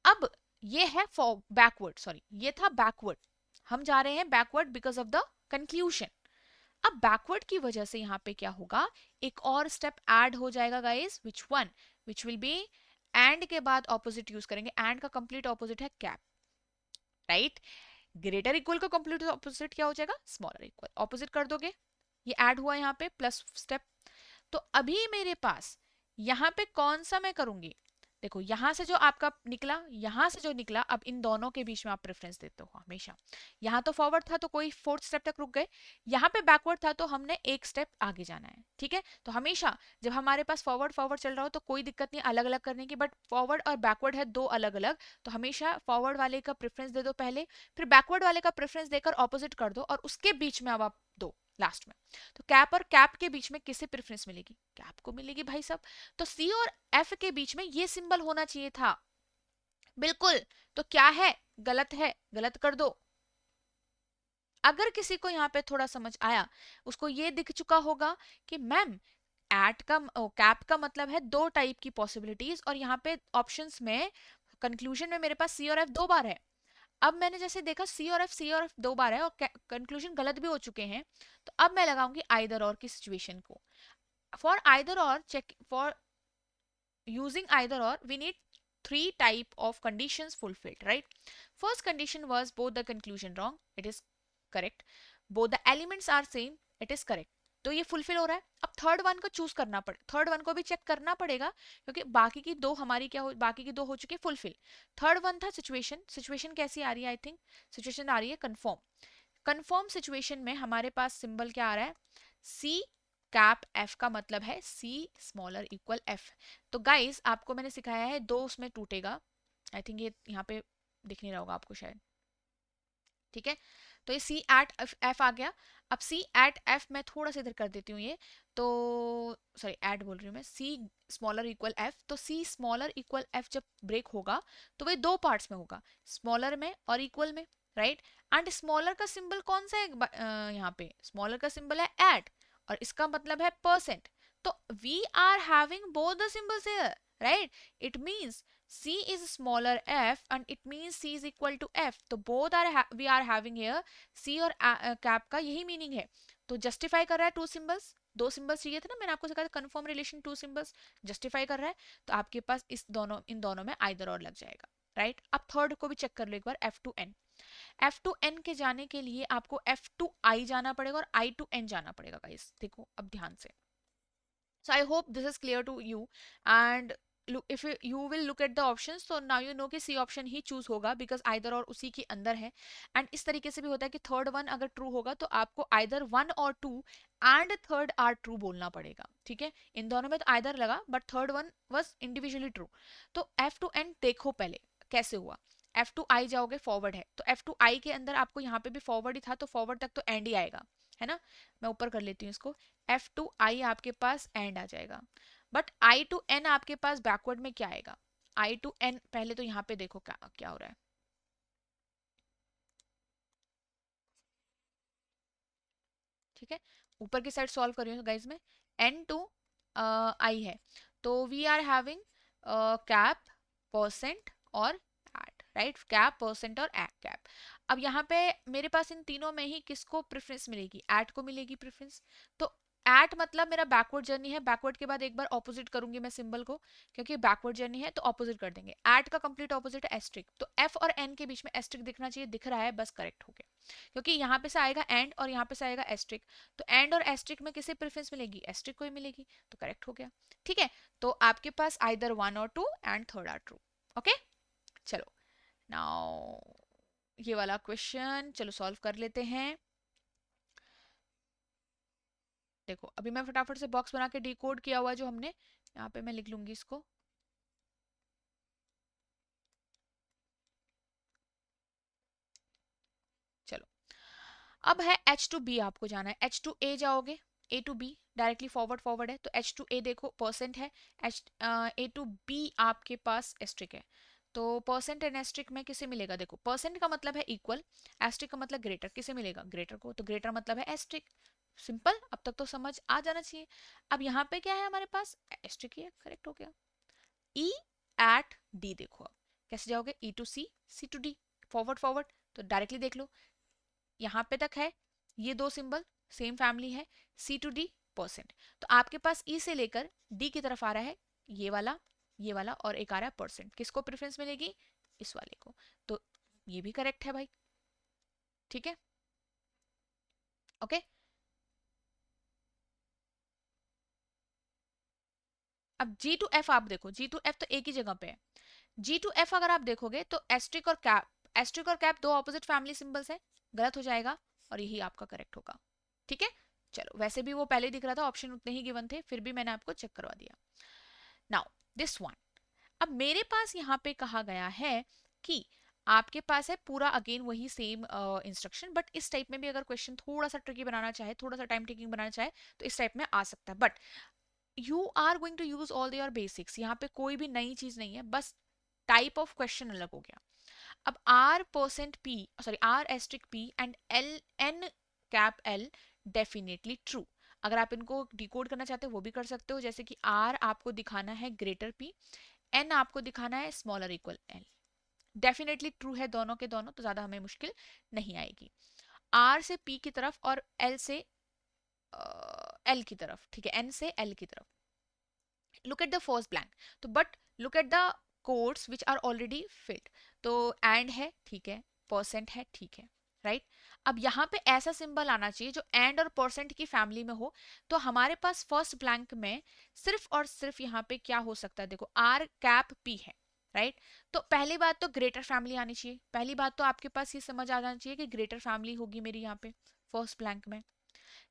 अब ये है बैकवर्ड, सॉरी ये था बैकवर्ड, हम जा रहे हैं backward because of the conclusion. अब बैकवर्ड की वजह से यहाँ पे क्या होगा, एक और स्टेप ऐड हो जाएगा guys, which one, which will be, and के बाद ऑपोजिट यूज करेंगे, एंड का कंप्लीट ऑपोजिट है कैप राइट। ग्रेटर इक्वल का कंप्लीट ऑपोजिट क्या हो जाएगा, स्मॉलर इक्वल, ऑपोजिट कर दोगे, ये ऐड हुआ यहाँ पे प्लस स्टेप। तो अभी मेरे पास यहाँ पे कौन सा मैं करूंगी, देखो यहां से जो आपका निकला, यहां से जो निकला, अब इन दोनों के बीच में आप प्रेफरेंस देते हो हमेशा। यहाँ तो फॉरवर्ड था तो कोई फोर्थ स्टेप तक रुक गए, यहाँ पे बैकवर्ड था तो हमने एक स्टेप आगे जाना है, ठीक है। तो हमेशा जब हमारे पास फॉरवर्ड फॉरवर्ड चल रहा हो तो कोई दिक्कत नहीं अलग अलग करने की, बट फॉरवर्ड और बैकवर्ड है दो अलग अलग, तो हमेशा फॉरवर्ड वाले का प्रेफरेंस दे दो पहले, फिर बैकवर्ड वाले का प्रेफरेंस देकर ऑपोजिट कर दो, और उसके बीच में अब आप दो लास्ट में। तो कैप और कैप के बीच में किसे प्रेफरेंस मिलेगी, कैप को मिलेगी भाई साहब। तो सी और एफ के बीच में ये सिंबल होना चाहिए था, बिल्कुल। तो क्या है, गलत है, गलत कर दो। अगर किसी को यहाँ पे थोड़ा समझ आया, उसको ये दिख चुका होगा कि मैम एट का कैप का मतलब है दो टाइप की पॉसिबिलिटीज, और यहाँ पे ऑप्शंस में कंक्लूजन में मेरे पास सी और एफ दो बार है। अब मैंने जैसे देखा सी और एफ दो बार है और कंक्लूजन गलत भी हो चुके हैं, तो अब मैं लगाऊंगी आइदर और की सिचुएशन को। For either or check, for using either or we need three type of conditions fulfilled, right? First condition was both the conclusion wrong, it is correct. Both the elements are same, it is correct. तो ये fulfil हो रहा है. अब third one को choose करना पड़े, third one को भी चेक करना पड़ेगा, क्योंकि बाकी की दो हमारी क्या हो, बाकी की दो हो चुकी फुलफिल. थर्ड वन था सिचुएशन. सिचुएशन कैसी आ रही है? आई थिंक सिचुएशन आ रही है कन्फर्म. कन्फर्म सिचुएशन में हमारे पास सिंबल क्या आ रहा है? सी कैप एफ का मतलब है सी स्मॉलर इक्वल एफ. तो गाइस आपको मैंने सिखाया है दो उसमें टूटेगा. आई थिंक ये यहाँ पे दिख नहीं रहा होगा आपको शायद. ठीक है, तो ये सी एट एफ आ गया. अब सी एट एफ मैं थोड़ा सा इधर कर देती हूँ ये, तो सॉरी एट बोल रही हूँ मैं, सी स्मॉलर इक्वल एफ. तो सी स्मॉलर इक्वल एफ जब ब्रेक होगा तो वही दो पार्ट्स में होगा, स्मॉलर में और इक्वल में, राइट. एंड स्मॉलर का सिंबल कौन सा है यहाँ पे? स्मॉलर का सिंबल है एट और इसका मतलब है परसेंट. तो we are having both the symbols here, right. It means C is smaller f and it means C is equal to f. तो both are we are having here C और cap का यही meaning है. तो justify कर रहा है to symbols. दो सिंबल्स चाहिए थे ना, मैंने आपको सिखाया था confirm relation to symbols. Justify कर रहा है तो आपके पास इस दोनों इन दोनों में आइदर और लग जाएगा, राइट. अब थर्ड को भी चेक कर लो एक बार, F to N. F to N के जाने के लिए आपको एफ टू आई जाना पड़ेगा और आई टू एन जाना पड़ेगा गाइस. देखो अब ध्यान से. So I hope this is clear to you. And look, if you will look at the options, so now you know कि C option ही choose होगा because either और उसी के अंदर है. And इस तरीके से भी होता है कि थर्ड वन अगर ट्रू होगा तो आपको either one or two and third are true बोलना पड़ेगा. ठीक है, इन दोनों में तो either लगा but third one was individually true. तो एफ टू एन देखो पहले कैसे हुआ. एफ टू आई जाओगे, फॉरवर्ड है तो एफ टू आई के अंदर आपको यहाँ पे भी फॉरवर्ड ही था तो फॉरवर्ड तक तो एंड ही आएगा, है ना. मैं ऊपर कर लेती हूँ इसको. एफ टू आई आपके पास एंड आ जाएगा, बट आई टू एन आपके पास बैकवर्ड में क्या आएगा? आई टू एन पहले तो यहाँ पे देखो क्या क्या हो रहा है. ठीक है, ऊपर की साइड सॉल्व कर रही हूँ गाइज में. एन टू आई है तो we are having cap, percent और एट, राइट. कैप, परसेंट और एट कैप. अब यहाँ पे मेरे पास इन तीनों में ही किसको प्रेफरेंस मिलेगी? एट को मिलेगी प्रेफरेंस. तो एट मतलब मेरा बैकवर्ड जर्नी है. बैकवर्ड के बाद एक बार ऑपोजिट करूंगी मैं सिंबल को, क्योंकि बैकवर्ड जर्नी है तो ऑपोजिट कर देंगे. एट का कंप्लीट ऑपोजिट है एस्ट्रिक. तो एफ और एन के बीच में एस्ट्रिक दिखना चाहिए, दिख रहा है, बस करेक्ट हो गया. क्योंकि यहाँ पे से आएगा एंड और यहाँ पे से आएगा एस्ट्रिक. तो एंड और एस्ट्रिक में किसे प्रेफरेंस मिलेगी? एस्ट्रिक को ही मिलेगी. तो करेक्ट हो गया. ठीक है, तो आपके पास either one or two and third are true. Okay, चलो नाउ ये वाला क्वेश्चन चलो सॉल्व कर लेते हैं. देखो अभी मैं फटाफट से बॉक्स बना के डिकोड किया हुआ जो हमने, यहाँ पे मैं लिख लूंगी इसको. चलो अब है एच टू बी आपको जाना है. एच टू ए जाओगे, A to B directly forward forward है तो एच टू ए देखो परसेंट है. एच ए टू बी आपके पास एस्ट्रिक है. तो परसेंट एंड एस्ट्रिक में किसे मिलेगा? देखो परसेंट का मतलब है इक्वल, एस्ट्रिक का मतलब ग्रेटर. किसे मिलेगा? ग्रेटर को. तो ग्रेटर मतलब है एस्ट्रिक. सिंपल, अब तक तो समझ आ जाना चाहिए. अब यहाँ पे क्या है हमारे पास? एस्ट्रिक ही है, करेक्ट हो गया. ई एट डी देखो अब कैसे जाओगे? E to C, C to D, forward forward. तो डायरेक्टली देख लो यहाँ पे तक है, ये दो सिंबल सेम फैमिली है, सी टू डी परसेंट. तो आपके पास ई से लेकर डी की तरफ आ रहा है ये वाला और एक आ रहा है परसेंट. किसको प्रेफरेंस मिलेगी? इस वाले को. तो ये भी करेक्ट है भाई. ठीक है, ओके. अब जी टू एफ आप देखो, जी टू एफ तो एक ही जगह पे है. जी टू एफ अगर आप देखोगे तो एस्ट्रिक और कैप, एस्ट्रिक और कैप दो ऑपोजिट फैमिली सिंबल्स है, गलत हो जाएगा और यही आपका करेक्ट होगा. ठीक है, चलो वैसे भी वो पहले दिख रहा था, ऑप्शन उतने ही गिवन थे, फिर भी मैंने आपको चेक करवा दिया. Now this one. अब मेरे पास यहाँ पे कहा गया है कि आपके पास है पूरा अगेन वही सेम इंस्ट्रक्शन, बट इस टाइप में भी अगर क्वेश्चन थोड़ा सा ट्रिकी बनाना चाहे, थोड़ा सा टाइम टेकिंग बनाना चाहे तो इस टाइप में आ सकता है. But you are going to use all your basics. यहाँ पे कोई भी नई चीज नहीं है, बस टाइप ऑफ क्वेश्चन अलग हो गया. अब R percent P, sorry R asterisk P and L N cap L definitely true. अगर आप इनको डिकोड करना चाहते हो वो भी कर सकते हो, जैसे कि आर आपको दिखाना है ग्रेटर पी, एन आपको दिखाना है smaller equal L. Definitely true है दोनों के दोनों, तो ज्यादा हमें मुश्किल नहीं आएगी. आर से पी की तरफ और एल से एल की तरफ. ठीक है, एन से एल की तरफ. Look at the first blank. तो but look at the codes which are already filled. तो एंड है, ठीक है, परसेंट है, ठीक है, राइट। अब यहाँ पे ऐसा सिंबल आना चाहिए जो एंड और परसेंट की फैमिली में हो। तो हमारे पास फर्स्ट ब्लैंक में सिर्फ और सिर्फ यहाँ पे क्या हो सकता है, देखो आर कैप पी है, राइट। तो पहली बात तो ग्रेटर फैमिली आनी चाहिए, पहली बात तो आपके पास ये समझ आ जाना चाहिए कि ग्रेटर फैमिली होगी मेरी यहाँ पे फर्स्ट ब्लैंक में।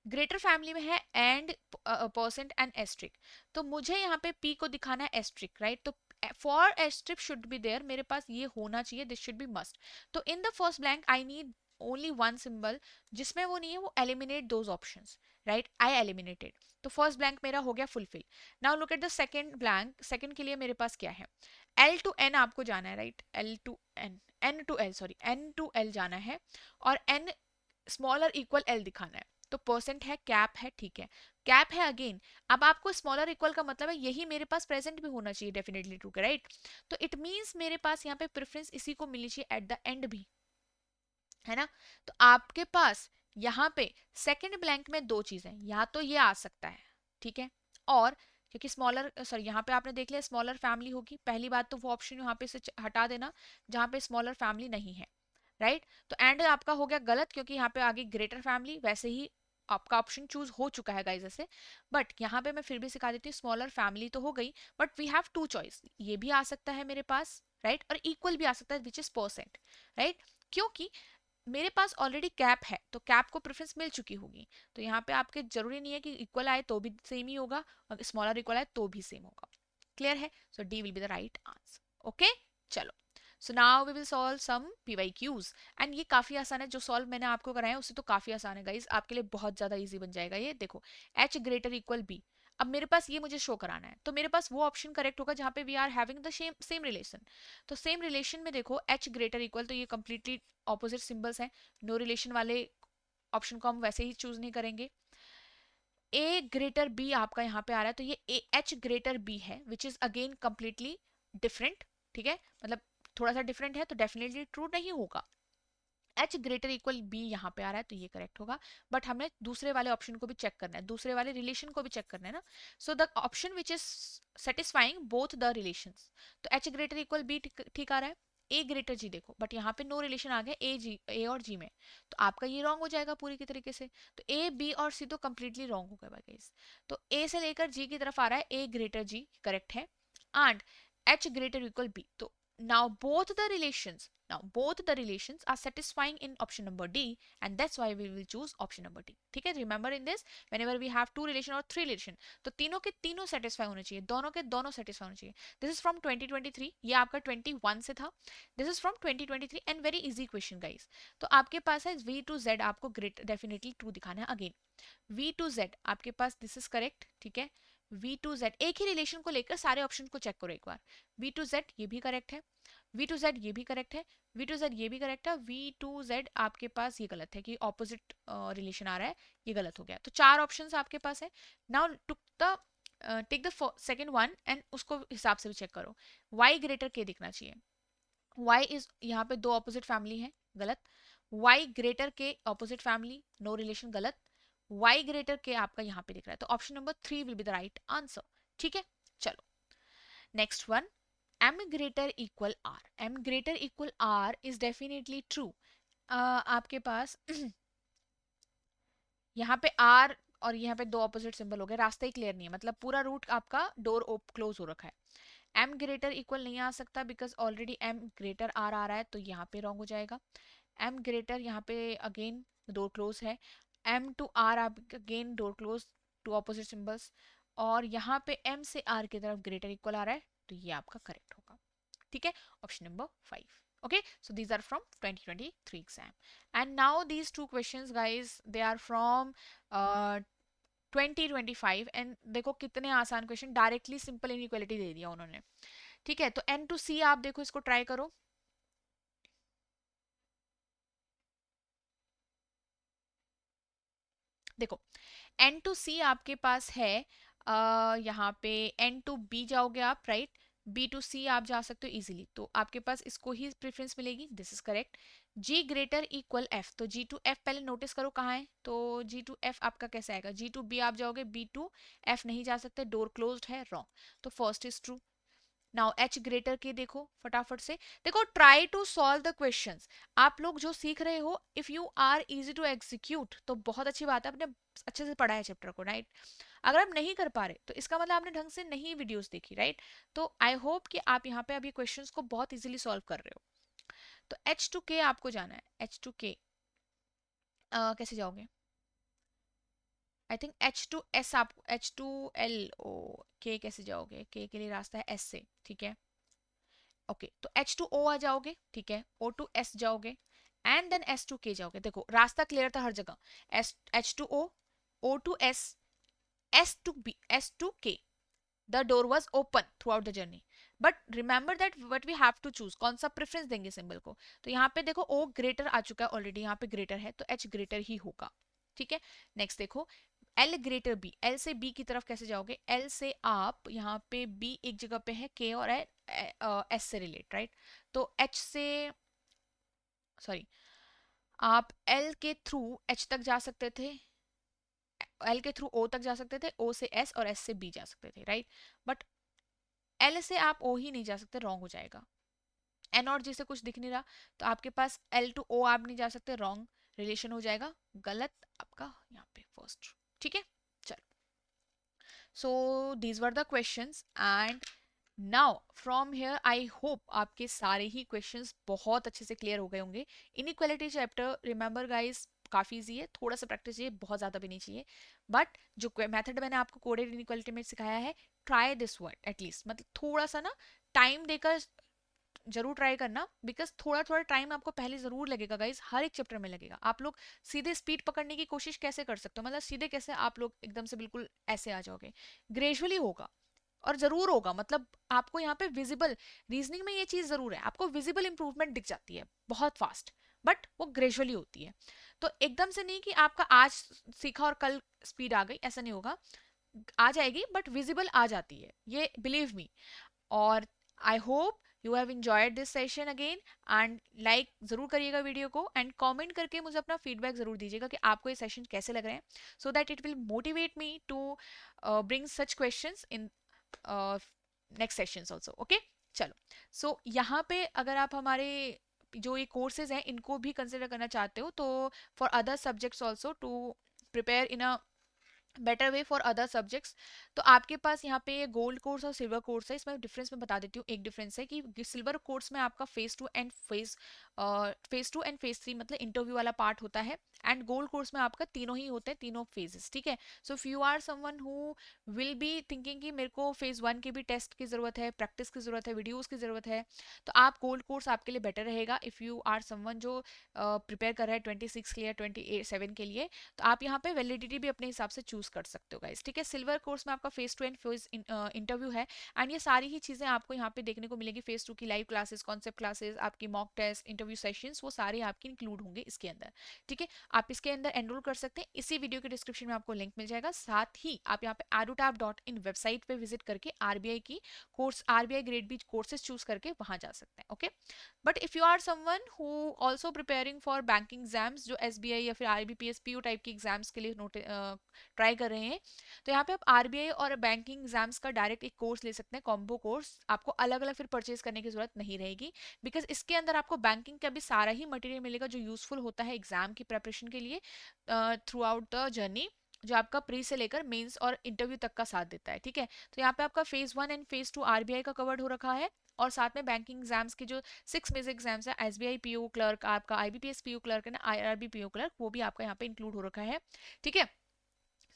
ग्रेटर फैमिली में है एंड परसेंट एंड एस्ट्रिक, तो मुझे यहाँ पे पी को दिखाना है एस्ट्रिक, राइट। तो for asterisk should be there, मेरे पास ये होना चाहिए, दिस शुड बी मस्ट। तो in the first blank I need only one symbol, जिसमें वो नहीं है वो eliminate those options, right. I eliminated, तो फर्स्ट ब्लैंक मेरा हो गया fulfil. Now look at the second blank, second के लिए मेरे पास क्या है, एल टू एन आपको जाना है, right. L to N, N to L, sorry N to L जाना है, और एन स्मॉलर इक्वल एल दिखाना है। तो परसेंट है, कैप है, ठीक है, कैप है अगेन। अब आपको स्मॉलर इक्वल का मतलब है यही मेरे पास प्रेजेंट भी होना चाहिए, डेफिनेटली ट्रू, राइट। तो इट मींस मेरे पास यहाँ पे प्रेफरेंस इसी को मिलनी चाहिए एट द एंड भी, है ना। तो आपके पास यहाँ पे सेकंड ब्लैंक में दो चीजें, या तो ये आ सकता है, ठीक है, और क्योंकि स्मॉलर, सॉरी यहाँ पे आपने देख लिया स्मॉलर फैमिली होगी, पहली बात तो वो ऑप्शन यहाँ पे से हटा देना जहाँ पे स्मॉलर फैमिली नहीं है, राइट। तो एंड आपका हो गया गलत, क्योंकि यहाँ पे आगे ग्रेटर फैमिली, वैसे ही आपका ऑप्शन चूज हो चुका है गाइस ऐसे। बट यहाँ पे मैं फिर भी सिखा देती हूँ, स्मॉलर फैमिली तो हो गई, but we have two choice, ये भी आ सकता है मेरे पास, राइट, और इक्वल भी आ सकता है विच इज परसेंट, राइट। क्योंकि मेरे पास ऑलरेडी कैप है, तो कैप को प्रेफरेंस मिल चुकी होगी। तो यहाँ पे आपके जरूरी नहीं है कि इक्वल आए तो भी सेम ही होगा, और स्मॉलर इक्वल आए तो भी सेम होगा। क्लियर है, so D will be the right answer. Okay, चलो। So now we will solve some PYQs, and ये काफी आसान है, जो सॉल्व मैंने आपको कराया है उससे तो काफी आसान है गाइस, आपके लिए बहुत ज्यादा इजी बन जाएगा ये। देखो एच ग्रेटर इक्वल बी, अब मेरे पास ये मुझे शो कराना है, तो मेरे पास वो ऑप्शन करेक्ट होगा जहां पे we are having the same relation. तो सेम रिलेशन में देखो एच ग्रेटर इक्वल, तो ये कंप्लीटली ऑपोजिट सिंबल्स हैं, नो रिलेशन वाले ऑप्शन को हम वैसे ही चूज नहीं करेंगे। ए ग्रेटर बी आपका यहाँ पे आ रहा है, तो ये ए एच ग्रेटर बी है, which is again completely different, ठीक है, मतलब थोड़ा सा डिफरेंट है, तो डेफिनेटली ट्रू नहीं होगा। एच ग्रेटर इक्वल बी यहाँ पे आ रहा है, तो ये करेक्ट होगा। बट हमें दूसरे वाले ऑप्शन को भी चेक करना है, दूसरे वाले रिलेशन को भी चेक करना है ना। So the option which is satisfying both the relations, तो एच ग्रेटर इक्वल बी ठीक आ रहा है। ए ग्रेटर जी देखो, बट यहाँ पे नो रिलेशन आ गया ए जी, ए और जी में, तो आपका ये रॉन्ग हो जाएगा पूरी की तरीके से। तो ए बी और सी तो कंप्लीटली रॉन्ग हो गया गाइस। तो ए से लेकर जी की तरफ आ रहा है, ए ग्रेटर जी करेक्ट है, and H greater equal B. तो now both the relations now both the relations are satisfying in option number D, and that's why we will choose option number D। ठीक है, remember in this whenever we have two relation or three relation, तो तीनों के तीनों satisfy होने चाहिए, दोनों के दोनों satisfy होने चाहिए। this is from 2023, ये आपका 21 से था, this is from 2023 and very easy question guys। तो आपके पास है V to Z, आपको ग्रेट डेफिनेटली ट्रू दिखाना है अगेन। V to Z आपके पास दिस इज करेक्ट, ठीक है। V to Z एक ही रिलेशन को लेकर सारे ऑप्शन को चेक करो एक बार। V to Z ये भी करेक्ट है, V to Z ये भी करेक्ट है, V to Z ये भी करेक्ट है, V to Z आपके पास ये गलत है कि ऑपोजिट रिलेशन आ रहा है, ये गलत हो गया। तो चार ऑप्शंस आपके पास है। Now took the take the second one and उसको हिसाब से भी चेक करो। Y ग्रेटर के दिखना चाहिए, Y इज यहाँ पे दो ऑपोजिट फैमिली है, गलत। Y ग्रेटर के ऑपोजिट फैमिली, नो रिलेशन, गलत। Y ग्रेटर के आपका यहाँ पे दिख रहा है, तो option number 3 will be the right answer. ठीक है, चलो next one, m greater equal r, m greater equal r is definitely true। आपके पास यहाँ पे r और यहाँ पे दो ऑपोजिट सिंबल हो गए, रास्ता ही क्लियर नहीं है, मतलब पूरा रूट आपका डोर क्लोज हो रखा है। m ग्रेटर इक्वल नहीं आ सकता because already m greater r आ रहा है, तो यहाँ पे रॉन्ग हो जाएगा। m ग्रेटर यहाँ पे अगेन डोर क्लोज है, m टू r आप again door close, two opposite symbols, और यहाँ पे m से r की तरफ ग्रेटर इक्वल आ रहा है, तो ये आपका करेक्ट होगा। ठीक है, option number 5। okay, so these are from 2023 exam, and now these two questions guys they are from 2025, and देखो कितने आसान क्वेश्चन, डायरेक्टली सिंपल इनइक्वालिटी दे दिया उन्होंने। ठीक है, तो एन टू सी आप देखो, इसको ट्राई करो। देखो एन टू सी आपके पास है, यहाँ पे एन टू बी जाओगे आप, राइट, बी टू सी आप जा सकते हो इजीली, तो आपके पास इसको ही प्रेफरेंस मिलेगी, this is correct. G greater equal F, तो जी टू एफ पहले नोटिस करो कहाँ है, तो जी टू एफ आपका कैसे आएगा, जी टू बी आप जाओगे, बी टू एफ नहीं जा सकते, डोर क्लोज्ड है, रॉन्ग, तो first is true. Now H greater के देखो फटाफट से, देखो try to solve the questions. आप लोग जो सीख रहे हो, if you are easy to execute तो बहुत अच्छी बात है, आपने अच्छे से पढ़ा है चैप्टर को, राइट। अगर आप नहीं कर पा रहे तो इसका मतलब आपने ढंग से नहीं वीडियोस देखी, राइट। तो आई होप कि आप यहाँ पे अभी क्वेश्चंस को बहुत इजीली सॉल्व कर रहे हो। तो एच टू के आपको जाना है, एच टू के कैसे जाओगे? I think H two S, आप एच टू एल ओ, के कैसे जाओगे? के लिए रास्ता है एस से, ठीक है। ओके तो एच टू ओ आ जाओगे, ठीक है, ओ टू एस जाओगे and then S to K जाओगे। देखो रास्ता क्लियर था हर जगह, S H to O to S, S to B, S to K, the door was open throughout the journey. But remember that what we have to choose, कौन सा preference देंगे symbol को। तो यहाँ पे देखो ओ ग्रेटर आ चुका है ऑलरेडी, यहाँ पे ग्रेटर है तो एच ग्रेटर ही होगा, ठीक है। नेक्स्ट देखो एल ग्रेटर बी, एल से बी की तरफ कैसे जाओगे? एल से आप यहाँ पे बी एक जगह पे है, के और एस से रिलेट, राइट। तो एच से, सॉरी, आप एल के थ्रू एच तक जा सकते थे, एल के थ्रू ओ तक जा सकते थे, ओ से एस और एस से बी जा सकते थे, राइट। बट एल से आप ओ ही नहीं जा सकते, रॉन्ग हो जाएगा। एन और जी से कुछ दिख नहीं रहा तो आपके पास एल टू ओ आप नहीं जा सकते, रॉन्ग रिलेशन हो जाएगा, गलत आपका यहाँ पे फर्स्ट, ठीक है। चलो, so these were the questions and now from here I hope आपके सारे ही क्वेश्चंस बहुत अच्छे से क्लियर हो गए होंगे। इनइक्वालिटी चैप्टर रिमेंबर गाइस काफी इजी है, थोड़ा सा प्रैक्टिस चाहिए, बहुत ज्यादा भी नहीं चाहिए। बट जो मेथड मैंने आपको कोडेड इनइक्वालिटी में सिखाया है, ट्राई दिस वर्ड एटलीस्ट, मतलब थोड़ा सा ना टाइम देकर जरूर ट्राई करना, बिकॉज थोड़ा थोड़ा टाइम आपको पहले जरूर लगेगा गाइज, हर एक चैप्टर में लगेगा। आप लोग सीधे स्पीड पकड़ने की कोशिश कैसे कर सकते हो, मतलब सीधे कैसे आप लोग एकदम से बिल्कुल ऐसे आ जाओगे? ग्रेजुअली होगा और जरूर होगा, मतलब आपको यहाँ पे विजिबल, रीजनिंग में ये चीज जरूर है, आपको विजिबल इंप्रूवमेंट दिख जाती है बहुत फास्ट, बट वो ग्रेजुअली होती है। तो एकदम से नहीं कि आपका आज सीखा और कल स्पीड आ गई, ऐसा नहीं होगा। आ जाएगी बट विजिबल आ जाती है, ये बिलीव मी। और आई hope you have enjoyed this session again and like जरूर करिएगा वीडियो को एंड कमेंट करके मुझे अपना फीडबैक जरूर दीजिएगा कि आपको ये सेशन कैसे लग रहे हैं, so that it will motivate me to bring such questions in next sessions also, okay. चलो, सो यहाँ पे अगर आप हमारे जो ये कोर्सेज हैं इनको भी कंसिडर करना चाहते हो, तो for other subjects also to prepare in a better way for other subjects, तो आपके पास यहाँ पे गोल्ड कोर्स और सिल्वर कोर्स है। इसमें डिफरेंस मैं बता देती हूँ। एक डिफरेंस है कि सिल्वर कोर्स में आपका फेज 2 मतलब इंटरव्यू वाला पार्ट होता है, एंड गोल्ड कोर्स में आपका तीनों ही होते हैं, तीनों फेजेस, ठीक है। So if you are someone who will be thinking कि मेरे को फेज 1 के भी टेस्ट की जरूरत है, प्रैक्टिस की जरूरत है, वीडियोस की जरूरत है, तो आप गोल्ड कोर्स आपके लिए बेटर रहेगा। इफ यू आर समवन जो प्रिपेयर कर रहा है 26 के लिए, 27 के लिए, तो आप यहाँ पे वैलिडिटी भी अपने हिसाब से चूज कर सकते हो गाइस, ठीक है। सिल्वर कोर्स में आपका फेज 2 एंड फेज इंटरव्यू है, एंड ये सारी ही चीजें आपको यहाँ पे देखने को मिलेगी। फेज 2 की लाइव क्लासेस, कॉन्सेप्ट क्लासेस, आपकी मॉक टेस्ट, इंटरव्यू सेशंस, वो सारे आपके इंक्लूड होंगे इसके अंदर, ठीक है। आप इसके अंदर एनरोल कर सकते हैं, इसी वीडियो के डिस्क्रिप्शन में आपको लिंक मिल जाएगा। साथ ही आप यहाँ पे adutab.in वेबसाइट पे विजिट करके आरबीआई की course, RBI grade B courses choose करके वहां जा सकते हैं, okay. But if you are someone who also preparing for banking exams, जो एसबीआई या फिर आईबीपीएस पीओ टाइप की एग्जाम्स के लिए ट्राई कर रहे हैं, तो यहाँ पे आप आरबीआई और बैंकिंग एग्जाम्स का डायरेक्ट एक कोर्स ले सकते हैं, कॉम्बो कोर्स। आपको अलग अलग फिर परचेज करने की जरूरत नहीं रहेगी, बिकॉज इसके अंदर आपको बैंकिंग का भी सारा ही मटेरियल मिलेगा जो यूजफुल होता है एग्जाम की प्रेपरेशन के लिए थ्रू आउट द जर्नी, जो आपका प्री से लेकर मेंस और इंटरव्यू तक का साथ देता है, ठीक है। तो यहाँ पे आपका फेज 1 एंड फेज 2 आरबीआई का कवर्ड हो रखा है, और साथ में बैंकिंग एग्जाम्स के जो 6 मेज एग्जाम्स है, एसबीआई पीओ क्लर्क, आपका आईबीपीएस पीओ क्लर्क है ना, आईआरबी पीओ क्लर्क, वो भी आपका यहाँ पे इंक्लूड हो रखा है, ठीक है।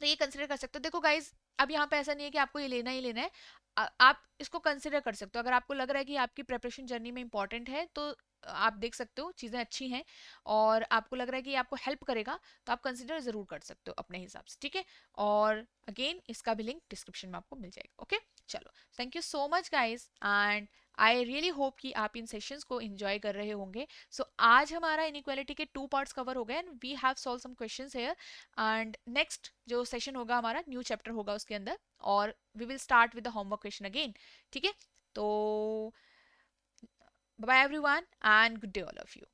तो ये कंसिडर कर सकते हो। देखो गाइज, अब यहाँ पे ऐसा नहीं है कि आपको ये लेना ही लेना है, आप इसको कंसिडर कर सकते हो। अगर आपको लग रहा है कि आपकी प्रेपरेशन जर्नी में इंपॉर्टेंट है, तो आप देख सकते हो चीज़ें अच्छी हैं, और आपको लग रहा है कि आपको हेल्प करेगा, तो आप कंसिडर ज़रूर कर सकते हो अपने हिसाब से, ठीक है। और अगेन इसका भी लिंक डिस्क्रिप्शन में आपको मिल जाएगा, ओके। चलो, thank you so much guys, and I really hope कि आप इन सेशंस को एंजॉय कर रहे होंगे। सो आज हमारा इनइक्वालिटी के 2 पार्ट्स कवर हो गए, and we have solve some questions here, and next जो सेशन होगा हमारा न्यू चैप्टर होगा उसके अंदर, और we will start with the homework question again, ठीक है। तो bye everyone and good day all of you.